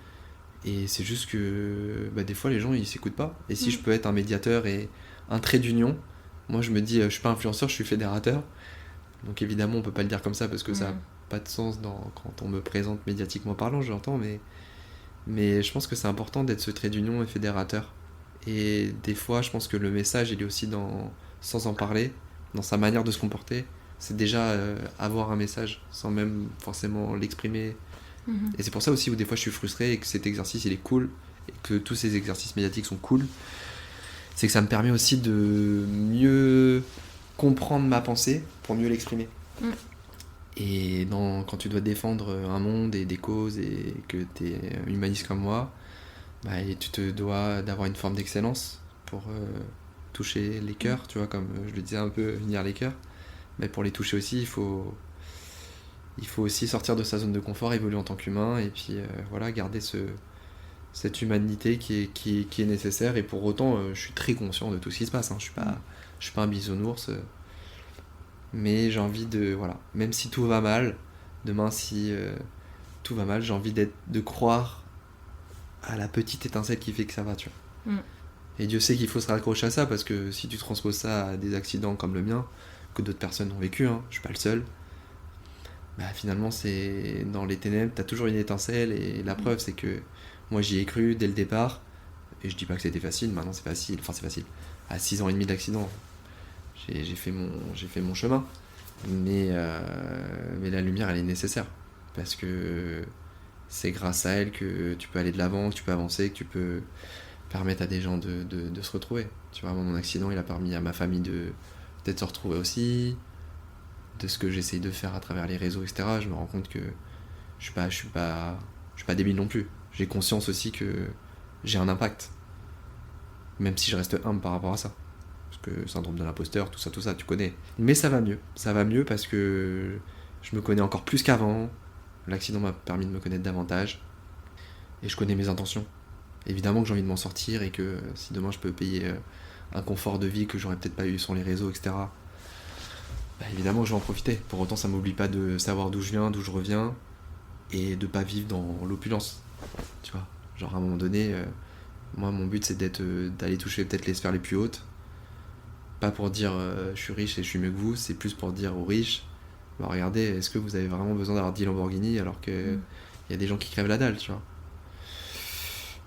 Et c'est juste que des fois les gens ils s'écoutent pas. Et si je peux être un médiateur et un trait d'union, moi je me dis je suis pas influenceur, je suis fédérateur. Donc évidemment on peut pas le dire comme ça parce que ça a pas de sens quand on me présente médiatiquement parlant, j'entends, mais je pense que c'est important d'être ce trait d'union et fédérateur. Et des fois je pense que le message il est aussi sans en parler, dans sa manière de se comporter, c'est déjà avoir un message sans même forcément l'exprimer. Et c'est pour ça aussi où des fois je suis frustré et que cet exercice il est cool et que tous ces exercices médiatiques sont cool, c'est que ça me permet aussi de mieux comprendre ma pensée pour mieux l'exprimer. Et quand tu dois défendre un monde et des causes et que tu es humaniste comme moi, et tu te dois d'avoir une forme d'excellence pour toucher les cœurs, tu vois, comme je le disais un peu, unir les cœurs. Mais pour les toucher aussi, il faut aussi sortir de sa zone de confort, évoluer en tant qu'humain et puis garder cette humanité qui est nécessaire. Et pour autant, je suis très conscient de tout ce qui se passe. Je suis pas un bisounours. Mais j'ai envie même si tout va mal, demain si tout va mal, j'ai envie de croire à la petite étincelle qui fait que ça va, tu vois. Et Dieu sait qu'il faut se raccrocher à ça, parce que si tu transposes ça à des accidents comme le mien, que d'autres personnes ont vécu, je suis pas le seul, finalement c'est dans les ténèbres, t'as toujours une étincelle, et la preuve c'est que moi j'y ai cru dès le départ, et je dis pas que c'était facile, maintenant c'est facile, à 6 ans et demi d'accident, j'ai fait mon chemin, mais la lumière elle est nécessaire, parce que c'est grâce à elle que tu peux aller de l'avant, que tu peux avancer, que tu peux permettre à des gens de se retrouver. Tu vois, mon accident il a permis à ma famille de peut-être se retrouver aussi, de ce que j'essaye de faire à travers les réseaux, etc. Je me rends compte que je suis pas débile non plus. J'ai conscience aussi que j'ai un impact, même si je reste humble par rapport à ça, parce que syndrome de l'imposteur, tout ça tu connais. Mais ça va mieux parce que je me connais encore plus qu'avant. L'accident m'a permis de me connaître davantage et je connais mes intentions. Évidemment que j'ai envie de m'en sortir et que si demain je peux payer un confort de vie que j'aurais peut-être pas eu sans les réseaux, etc., évidemment que je vais en profiter. Pour autant ça m'oublie pas de savoir d'où je viens, d'où je reviens, et de pas vivre dans l'opulence, tu vois. Genre à un moment donné, moi mon but c'est d'aller toucher peut-être les sphères les plus hautes, pas pour dire je suis riche et je suis mieux que vous, c'est plus pour dire aux riches, regardez, est-ce que vous avez vraiment besoin d'avoir 10 Lamborghini alors qu'il y a des gens qui crèvent la dalle, tu vois.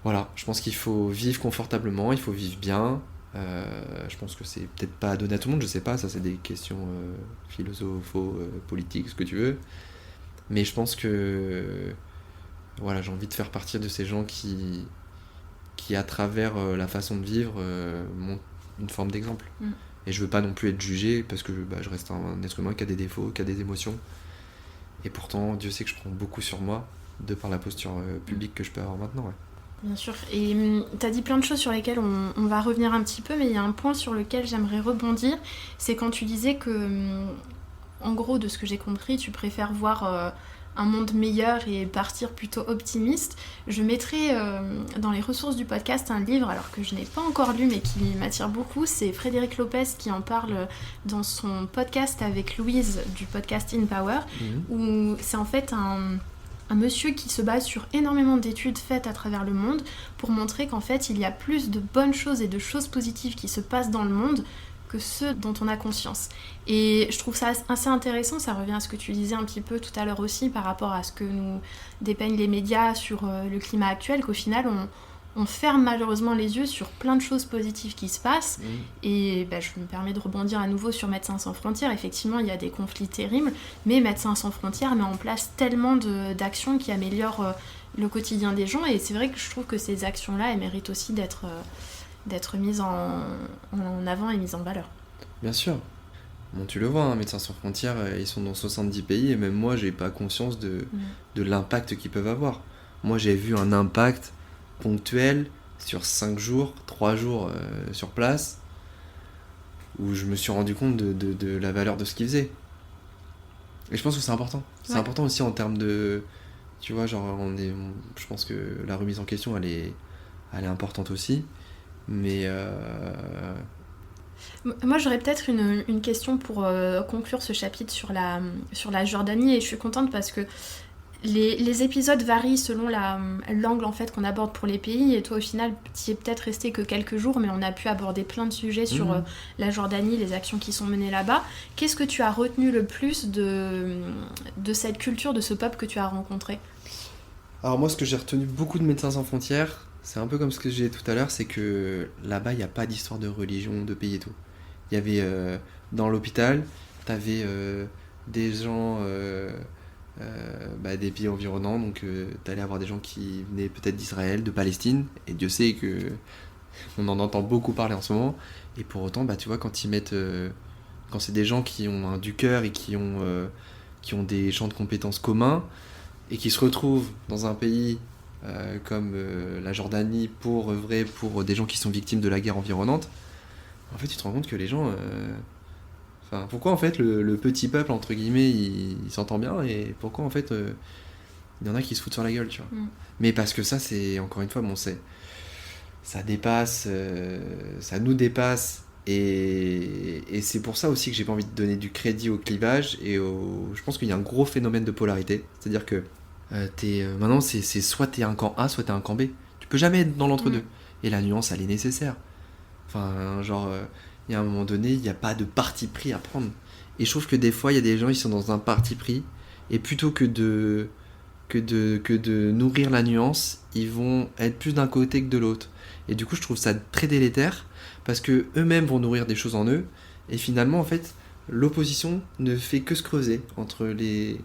Voilà, je pense qu'il faut vivre confortablement, il faut vivre bien. Je pense que c'est peut-être pas donné à tout le monde, je sais pas, ça c'est des questions philosopho-politiques, ce que tu veux. Mais je pense que j'ai envie de faire partie de ces gens qui à travers la façon de vivre, montrent une forme d'exemple. Et je veux pas non plus être jugé parce que je reste un être humain qui a des défauts, qui a des émotions. Et pourtant, Dieu sait que je prends beaucoup sur moi de par la posture publique que je peux avoir maintenant. Ouais. Bien sûr. Et t'as dit plein de choses sur lesquelles on va revenir un petit peu, mais il y a un point sur lequel j'aimerais rebondir. C'est quand tu disais que, en gros, de ce que j'ai compris, tu préfères voir un monde meilleur et partir plutôt optimiste, je mettrai dans les ressources du podcast un livre, alors que je n'ai pas encore lu mais qui m'attire beaucoup. C'est Frédéric Lopez qui en parle dans son podcast avec Louise du podcast In Power, où c'est en fait un monsieur qui se base sur énormément d'études faites à travers le monde pour montrer qu'en fait il y a plus de bonnes choses et de choses positives qui se passent dans le monde que ceux dont on a conscience. Et je trouve ça assez intéressant, ça revient à ce que tu disais un petit peu tout à l'heure aussi par rapport à ce que nous dépeignent les médias sur le climat actuel, qu'au final on ferme malheureusement les yeux sur plein de choses positives qui se passent. Et je me permets de rebondir à nouveau sur Médecins sans frontières. Effectivement, il y a des conflits terribles, mais Médecins sans frontières met en place tellement d'actions qui améliorent le quotidien des gens, et c'est vrai que je trouve que ces actions-là, elles méritent aussi d'être mises en avant et mises en valeur. Bien sûr. Bon, tu le vois, hein, Médecins sans frontières, ils sont dans 70 pays, et même moi, j'ai pas conscience de l'impact qu'ils peuvent avoir. Moi, j'ai vu un impact ponctuel sur 5 jours, 3 jours sur place, où je me suis rendu compte de la valeur de ce qu'ils faisaient. Et je pense que c'est important. C'est important aussi en termes de... Tu vois, genre, je pense que la remise en question, elle est importante aussi. Mais... Moi, j'aurais peut-être une question pour conclure ce chapitre sur la Jordanie, et je suis contente parce que les épisodes varient selon l'angle en fait qu'on aborde pour les pays, et toi au final t'y es peut-être resté que quelques jours, mais on a pu aborder plein de sujets sur la Jordanie, les actions qui sont menées là-bas. Qu'est-ce que tu as retenu le plus de cette culture, de ce peuple que tu as rencontré? Alors moi, ce que j'ai retenu beaucoup de Médecins sans frontières, c'est un peu comme ce que j'ai dit tout à l'heure, c'est que là-bas, il n'y a pas d'histoire de religion, de pays et tout. Il y avait dans l'hôpital, t'avais des gens des pays environnants, donc t'allais avoir des gens qui venaient peut-être d'Israël, de Palestine, et Dieu sait que on en entend beaucoup parler en ce moment, et pour autant, tu vois, quand ils mettent... quand c'est des gens qui ont du cœur et qui ont des champs de compétences communs, et qui se retrouvent dans un pays comme la Jordanie pour œuvrer pour des gens qui sont victimes de la guerre environnante, en fait tu te rends compte que les gens pourquoi en fait le petit peuple entre guillemets il s'entend bien, et pourquoi en fait il y en a qui se foutent sur la gueule, tu vois. Mais parce que ça, c'est encore une fois, ça dépasse, ça nous dépasse, et c'est pour ça aussi que j'ai pas envie de donner du crédit au clivage je pense qu'il y a un gros phénomène de polarité, c'est-à-dire que maintenant c'est soit t'es un camp A, soit t'es un camp B. Tu peux jamais être dans l'entre-deux. Et la nuance, elle est nécessaire. Enfin, genre, il y a un moment donné, il n'y a pas de parti pris à prendre. Et je trouve que des fois, il y a des gens qui sont dans un parti pris, et plutôt que de nourrir la nuance, ils vont être plus d'un côté que de l'autre. Et du coup, je trouve ça très délétère, parce que eux-mêmes vont nourrir des choses en eux, et finalement, en fait, l'opposition ne fait que se creuser entre les...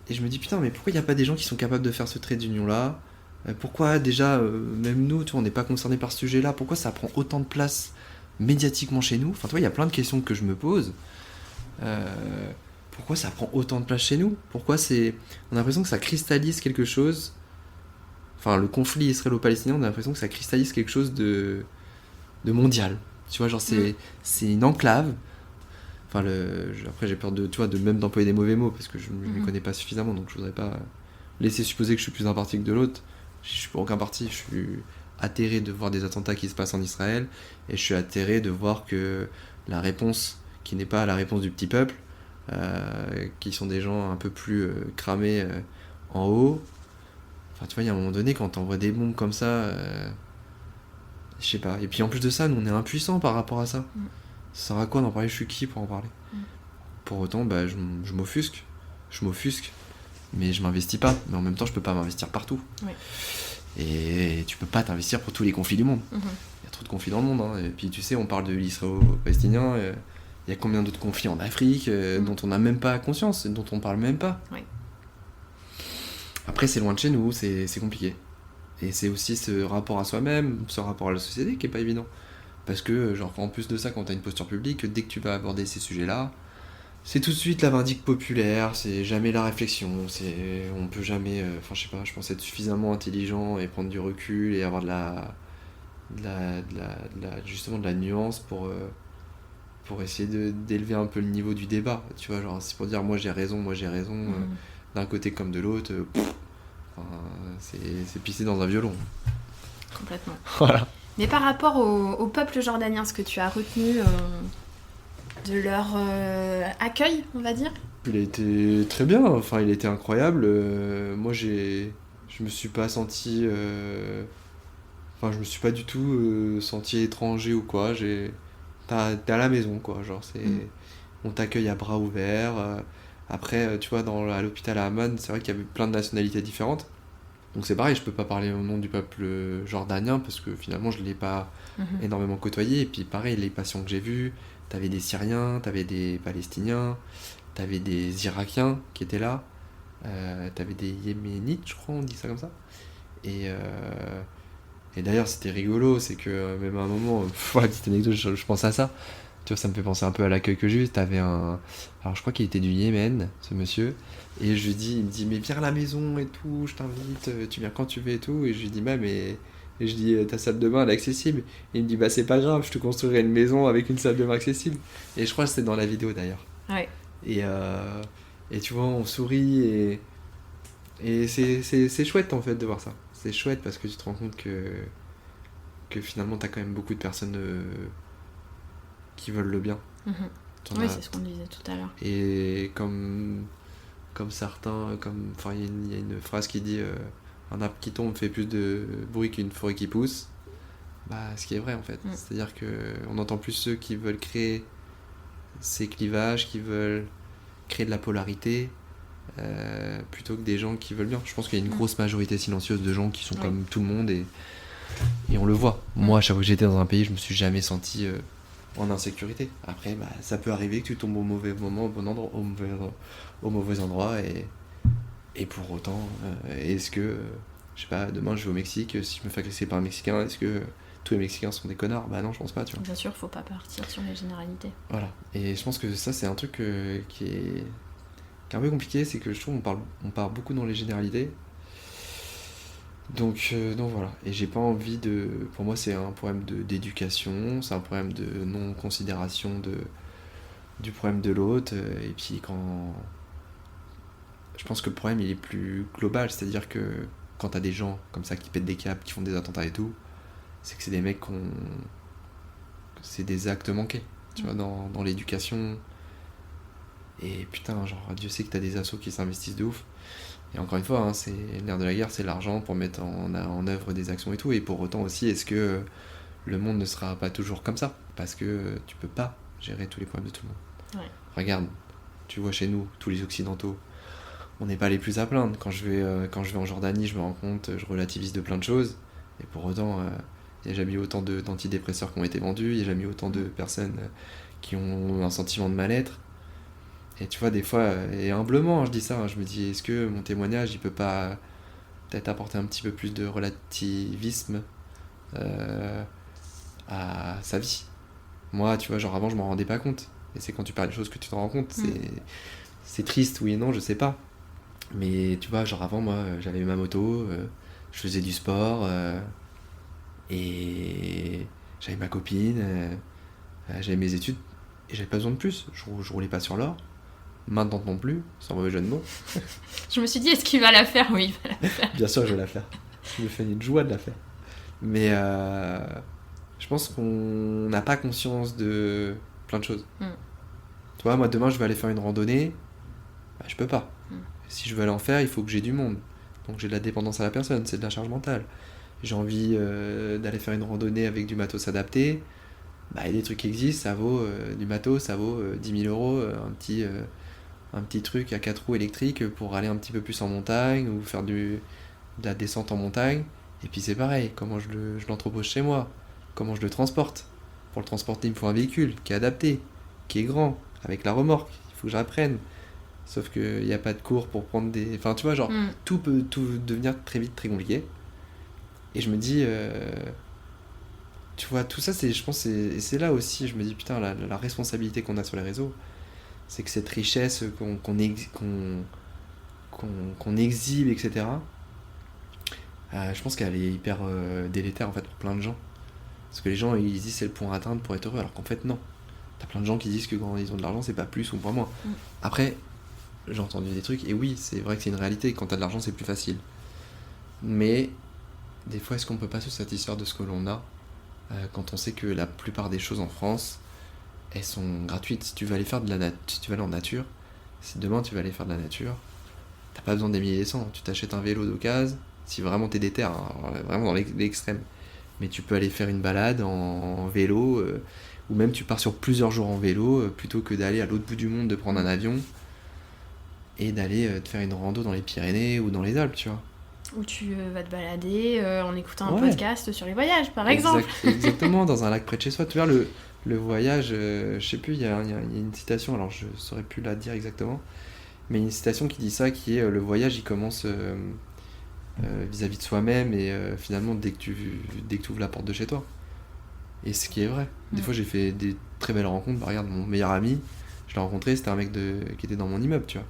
Et je me dis, putain, mais pourquoi il n'y a pas des gens qui sont capables de faire ce trait d'union-là ? Pourquoi déjà, même nous, tu vois, on n'est pas concernés par ce sujet-là ? Pourquoi ça prend autant de place médiatiquement chez nous ? Enfin, tu vois, il y a plein de questions que je me pose. Pourquoi ça prend autant de place chez nous ? Pourquoi on a l'impression que ça cristallise quelque chose. Enfin, le conflit israélo-palestinien, on a l'impression que ça cristallise quelque chose de mondial. Tu vois, genre, c'est une enclave. Enfin, après, j'ai peur de même d'employer des mauvais mots, parce que je ne les connais pas suffisamment, donc je voudrais pas laisser supposer que je suis plus un parti que de l'autre. Je suis pour aucun parti, je suis atterré de voir des attentats qui se passent en Israël, et je suis atterré de voir que la réponse, qui n'est pas la réponse du petit peuple, qui sont des gens un peu plus cramés en haut. Enfin, tu vois, il y a un moment donné, quand t'envoies des bombes comme ça, je sais pas. Et puis en plus de ça, nous, on est impuissants par rapport à ça. Ça sert à quoi d'en parler ? Je suis qui pour en parler ? Pour autant, je m'offusque. Mais je m'investis pas. Mais en même temps, je peux pas m'investir partout. Oui. Et tu peux pas t'investir pour tous les conflits du monde. Il y a trop de conflits dans le monde. Hein. Et puis tu sais, on parle de l'israélo-palestinien. Il y a combien d'autres conflits en Afrique dont on n'a même pas conscience, dont on parle même pas. Oui. Après, c'est loin de chez nous, c'est compliqué. Et c'est aussi ce rapport à soi-même, ce rapport à la société qui est pas évident. Parce que, genre, en plus de ça, quand t'as une posture publique, dès que tu vas aborder ces sujets-là, c'est tout de suite la vindicte populaire, c'est jamais la réflexion, on peut jamais... je sais pas, je pense être suffisamment intelligent et prendre du recul et avoir justement de la nuance pour pour essayer d'élever un peu le niveau du débat, tu vois, genre c'est pour dire moi j'ai raison, d'un côté comme de l'autre, enfin, c'est pisser dans un violon. Complètement. Voilà. Mais par rapport au peuple jordanien, ce que tu as retenu de leur accueil, on va dire? Il a été très bien, enfin il a été incroyable. Moi je me suis pas senti, enfin je me suis pas du tout senti étranger ou quoi. T'es à la maison quoi, genre on t'accueille à bras ouverts. Après tu vois à l'hôpital à Amman, c'est vrai qu'il y avait plein de nationalités différentes. Donc c'est pareil, je peux pas parler au nom du peuple jordanien parce que finalement je l'ai pas énormément côtoyé. Et puis pareil, les patients que j'ai vus, t'avais des Syriens, t'avais des Palestiniens, t'avais des Irakiens qui étaient là, t'avais des Yéménites, je crois, on dit ça comme ça. Et d'ailleurs, c'était rigolo, c'est que même à un moment, pour la petite anecdote, je pense à ça. Tu vois, ça me fait penser un peu à l'accueil que j'ai eu. T'avais un. Alors, je crois qu'il était du Yémen, ce monsieur. Et je lui dis, il me dit, mais viens à la maison et tout, je t'invite, tu viens quand tu veux et tout. Et je lui dis, bah, mais. Et je dis, ta salle de bain, elle est accessible. Et il me dit, bah, c'est pas grave, je te construirai une maison avec une salle de bain accessible. Et je crois que c'était dans la vidéo d'ailleurs. Ouais. Et tu vois, on sourit et c'est chouette en fait de voir ça. C'est chouette parce que tu te rends compte que finalement t'as quand même beaucoup de personnes qui veulent le bien. Oui, c'est ce qu'on disait tout à l'heure. Et comme certains, enfin il y a une phrase qui dit un arbre qui tombe fait plus de bruit qu'une forêt qui pousse. Bah, ce qui est vrai en fait. C'est-à-dire qu'on entend plus ceux qui veulent créer ces clivages, qui veulent créer de la polarité, plutôt que des gens qui veulent bien. Je pense qu'il y a une grosse majorité silencieuse de gens qui sont comme tout le monde et on le voit. Moi, à chaque fois que j'étais dans un pays, je me suis jamais senti en insécurité. Après, bah, ça peut arriver que tu tombes au mauvais moment, au bon endroit, au mauvais endroit et pour autant, est-ce que, je sais pas, demain je vais au Mexique, si je me fais agresser par un Mexicain, est-ce que tous les Mexicains sont des connards? Bah non, je pense pas, tu vois. Bien sûr, faut pas partir sur les généralités. Voilà. Et je pense que ça, c'est un truc qui est un peu compliqué, c'est que je trouve on part beaucoup dans les généralités. Donc voilà. Et j'ai pas envie de. Pour moi, c'est un problème d'éducation, c'est un problème de non-considération du problème de l'autre. Et puis je pense que le problème il est plus global, c'est-à-dire que quand t'as des gens comme ça qui pètent des câbles, qui font des attentats et tout, c'est que c'est des mecs c'est des actes manqués, tu vois, dans l'éducation. Et putain, genre, Dieu sait que t'as des assos qui s'investissent de ouf. Et encore une fois, hein, c'est le nerf de la guerre, c'est l'argent pour mettre en œuvre des actions et tout. Et pour autant aussi, est-ce que le monde ne sera pas toujours comme ça? Parce que tu peux pas gérer tous les problèmes de tout le monde. Ouais. Regarde, tu vois chez nous, tous les occidentaux, on n'est pas les plus à plaindre. Quand je vais en Jordanie, je me rends compte, je relativise de plein de choses. Et pour autant, il n'y a jamais eu autant d'antidépresseurs qui ont été vendus, il n'y a jamais eu autant de personnes qui ont un sentiment de mal-être. Et tu vois, des fois, et humblement, je dis ça, hein, je me dis, est-ce que mon témoignage, il peut pas peut-être apporter un petit peu plus de relativisme à sa vie? Moi, tu vois, genre avant, je m'en rendais pas compte. Et c'est quand tu parles des choses que tu te rends compte. C'est triste, oui et non, je sais pas. Mais tu vois, genre avant, moi, j'avais ma moto, je faisais du sport, et j'avais ma copine, j'avais mes études, et j'avais pas besoin de plus. Je roulais pas sur l'or. Maintenant non plus, sans mauvais jeu de mots. Je me suis dit, est-ce qu'il va la faire? Oui, il va la faire. Bien sûr, je vais la faire. Je me fais une joie de la faire. Mais je pense qu'on n'a pas conscience de plein de choses. Tu vois, moi demain, je vais aller faire une randonnée. Bah, je peux pas. Si je veux aller en faire, il faut que j'ai du monde. Donc j'ai de la dépendance à la personne, c'est de la charge mentale. J'ai envie d'aller faire une randonnée avec du matos adapté. Bah, il y a des trucs qui existent, ça vaut du matos, ça vaut 10 000 €, un petit truc à 4 roues électriques pour aller un petit peu plus en montagne ou faire de la descente en montagne. Et puis c'est pareil, comment je l'entrepose chez moi, comment je le transporte. Pour le transporter, il me faut un véhicule qui est adapté, qui est grand, avec la remorque, il faut que j'apprenne. Sauf qu'il n'y a pas de cours pour prendre des... Enfin tu vois, genre, tout peut devenir très vite très compliqué. Et je me dis... Tu vois, tout ça, je pense, c'est là aussi, je me dis, putain, la responsabilité qu'on a sur les réseaux, c'est que cette richesse qu'on exhibe, etc., je pense qu'elle est hyper délétère, en fait, pour plein de gens. Parce que les gens, ils disent, c'est le point à atteindre pour être heureux, alors qu'en fait, non. T'as plein de gens qui disent que quand ils ont de l'argent, c'est pas plus ou pas moins. Après, j'ai entendu des trucs, et oui, c'est vrai que c'est une réalité, quand t'as de l'argent, c'est plus facile. Mais, des fois, est-ce qu'on peut pas se satisfaire de ce que l'on a quand on sait que la plupart des choses en France, elles sont gratuites. Si tu veux aller faire si tu veux aller en nature, si demain tu veux aller faire de la nature, t'as pas besoin des milliers et cents. Tu t'achètes un vélo d'occasion, si vraiment t'es déter, hein, vraiment dans l'extrême. Mais tu peux aller faire une balade en vélo, ou même tu pars sur plusieurs jours en vélo, plutôt que d'aller à l'autre bout du monde, de prendre un avion, et d'aller te faire une rando dans les Pyrénées ou dans les Alpes, tu vois. Où tu vas te balader en écoutant un podcast sur les voyages, par exemple. Exactement, dans un lac près de chez soi. Tu vois, le voyage, je sais plus, il y a une citation, alors je saurais plus la dire exactement, mais une citation qui dit ça, qui est le voyage, il commence vis-à-vis de soi-même, et finalement, dès que tu ouvres la porte de chez toi. Et ce qui est vrai. Des fois, j'ai fait des très belles rencontres. Bah, regarde, mon meilleur ami, je l'ai rencontré, c'était un mec qui était dans mon immeuble, tu vois.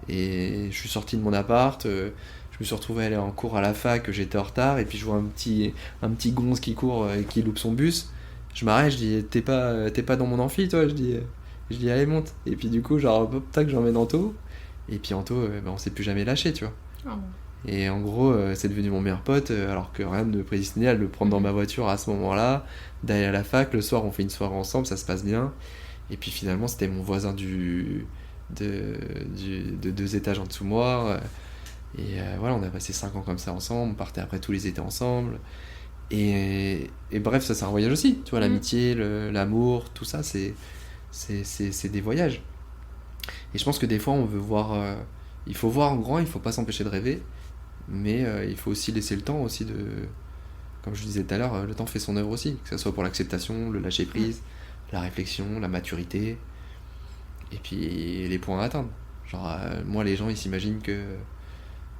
Et je suis sorti de mon appart, je me suis retrouvé à aller en cours à la fac, j'étais en retard, et puis je vois un petit gonze qui court et qui loupe son bus. Je m'arrête, je dis t'es pas dans mon amphi, toi? Je dis allez, monte. Et puis du coup, genre tac, j'emmène Anto, et puis Anto, on s'est plus jamais lâché, tu vois. Oh. Et en gros, c'est devenu mon meilleur pote, alors que rien ne me prédestinait à le prendre dans ma voiture à ce moment-là, d'aller à la fac. Le soir, on fait une soirée ensemble, ça se passe bien. Et puis finalement, c'était mon voisin de 2 étages en dessous de moi. Et voilà, on a passé 5 ans comme ça ensemble, on partait après tous les étés ensemble. Et bref, ça c'est un voyage aussi, tu vois, l'amitié, l'amour, tout ça, c'est des voyages. Et je pense que des fois, on veut voir... il faut voir en grand, il faut pas s'empêcher de rêver, mais il faut aussi laisser le temps aussi de... Comme je disais tout à l'heure, le temps fait son œuvre aussi, que ce soit pour l'acceptation, le lâcher-prise, la réflexion, la maturité, et puis les points à atteindre. Genre, moi, les gens, ils s'imaginent que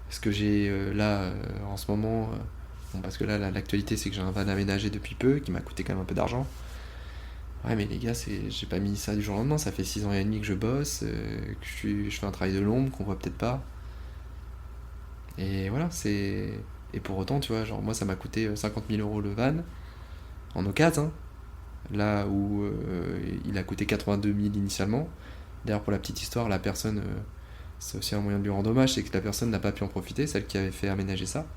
ce que j'ai là en ce moment, parce que là, l'actualité, c'est que j'ai un van aménagé depuis peu, qui m'a coûté quand même un peu d'argent. Ouais, mais les gars, j'ai pas mis ça du jour au lendemain, ça fait 6 ans et demi que je bosse, que je fais un travail de l'ombre qu'on voit peut-être pas. Et voilà, Et pour autant, tu vois, genre moi, ça m'a coûté 50 000 € le van, en occasion, hein, là où il a coûté 82 000 initialement. D'ailleurs, pour la petite histoire, la personne, c'est aussi un moyen de lui rendre hommage, c'est que la personne n'a pas pu en profiter, celle qui avait fait aménager ça.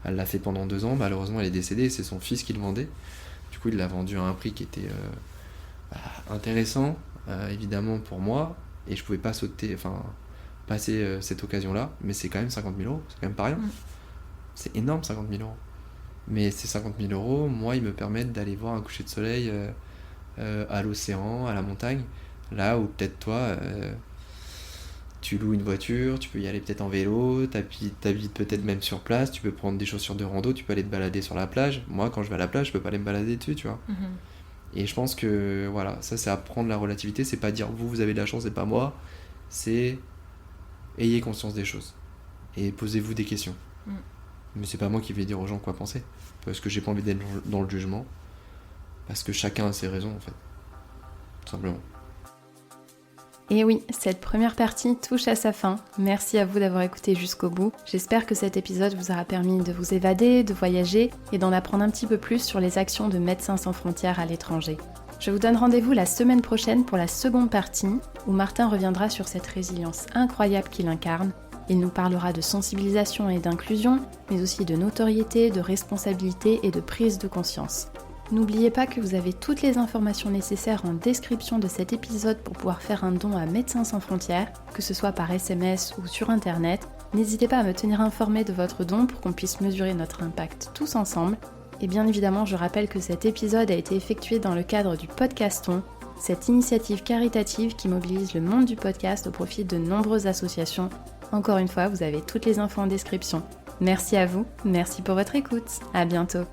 Elle l'a fait pendant 2 ans, malheureusement elle est décédée, et c'est son fils qui le vendait. Du coup, il l'a vendu à un prix qui était intéressant, évidemment pour moi, et je pouvais pas passer cette occasion-là, mais c'est quand même 50 000 €, c'est quand même pas rien. C'est énorme, 50 000 €. Mais ces 50 000 €, moi, ils me permettent d'aller voir un coucher de soleil à l'océan, à la montagne, là où peut-être toi, tu loues une voiture, tu peux y aller peut-être en vélo, t'habites peut-être même sur place, tu peux prendre des chaussures de rando, tu peux aller te balader sur la plage. Moi, quand je vais à la plage, je peux pas aller me balader dessus, tu vois. Et je pense que, voilà, ça c'est apprendre la relativité, c'est pas dire vous avez de la chance et pas moi, c'est ayez conscience des choses et posez-vous des questions. Mais c'est pas moi qui vais dire aux gens quoi penser, parce que j'ai pas envie d'être dans le jugement, parce que chacun a ses raisons en fait, tout simplement. Et oui, cette première partie touche à sa fin. Merci à vous d'avoir écouté jusqu'au bout. J'espère que cet épisode vous aura permis de vous évader, de voyager et d'en apprendre un petit peu plus sur les actions de Médecins sans frontières à l'étranger. Je vous donne rendez-vous la semaine prochaine pour la seconde partie, où Martin reviendra sur cette résilience incroyable qu'il incarne. Il nous parlera de sensibilisation et d'inclusion, mais aussi de notoriété, de responsabilité et de prise de conscience. N'oubliez pas que vous avez toutes les informations nécessaires en description de cet épisode pour pouvoir faire un don à Médecins sans frontières, que ce soit par SMS ou sur internet. N'hésitez pas à me tenir informé de votre don pour qu'on puisse mesurer notre impact tous ensemble. Et bien évidemment, je rappelle que cet épisode a été effectué dans le cadre du Podcaston, cette initiative caritative qui mobilise le monde du podcast au profit de nombreuses associations. Encore une fois, vous avez toutes les infos en description. Merci à vous, merci pour votre écoute, à bientôt.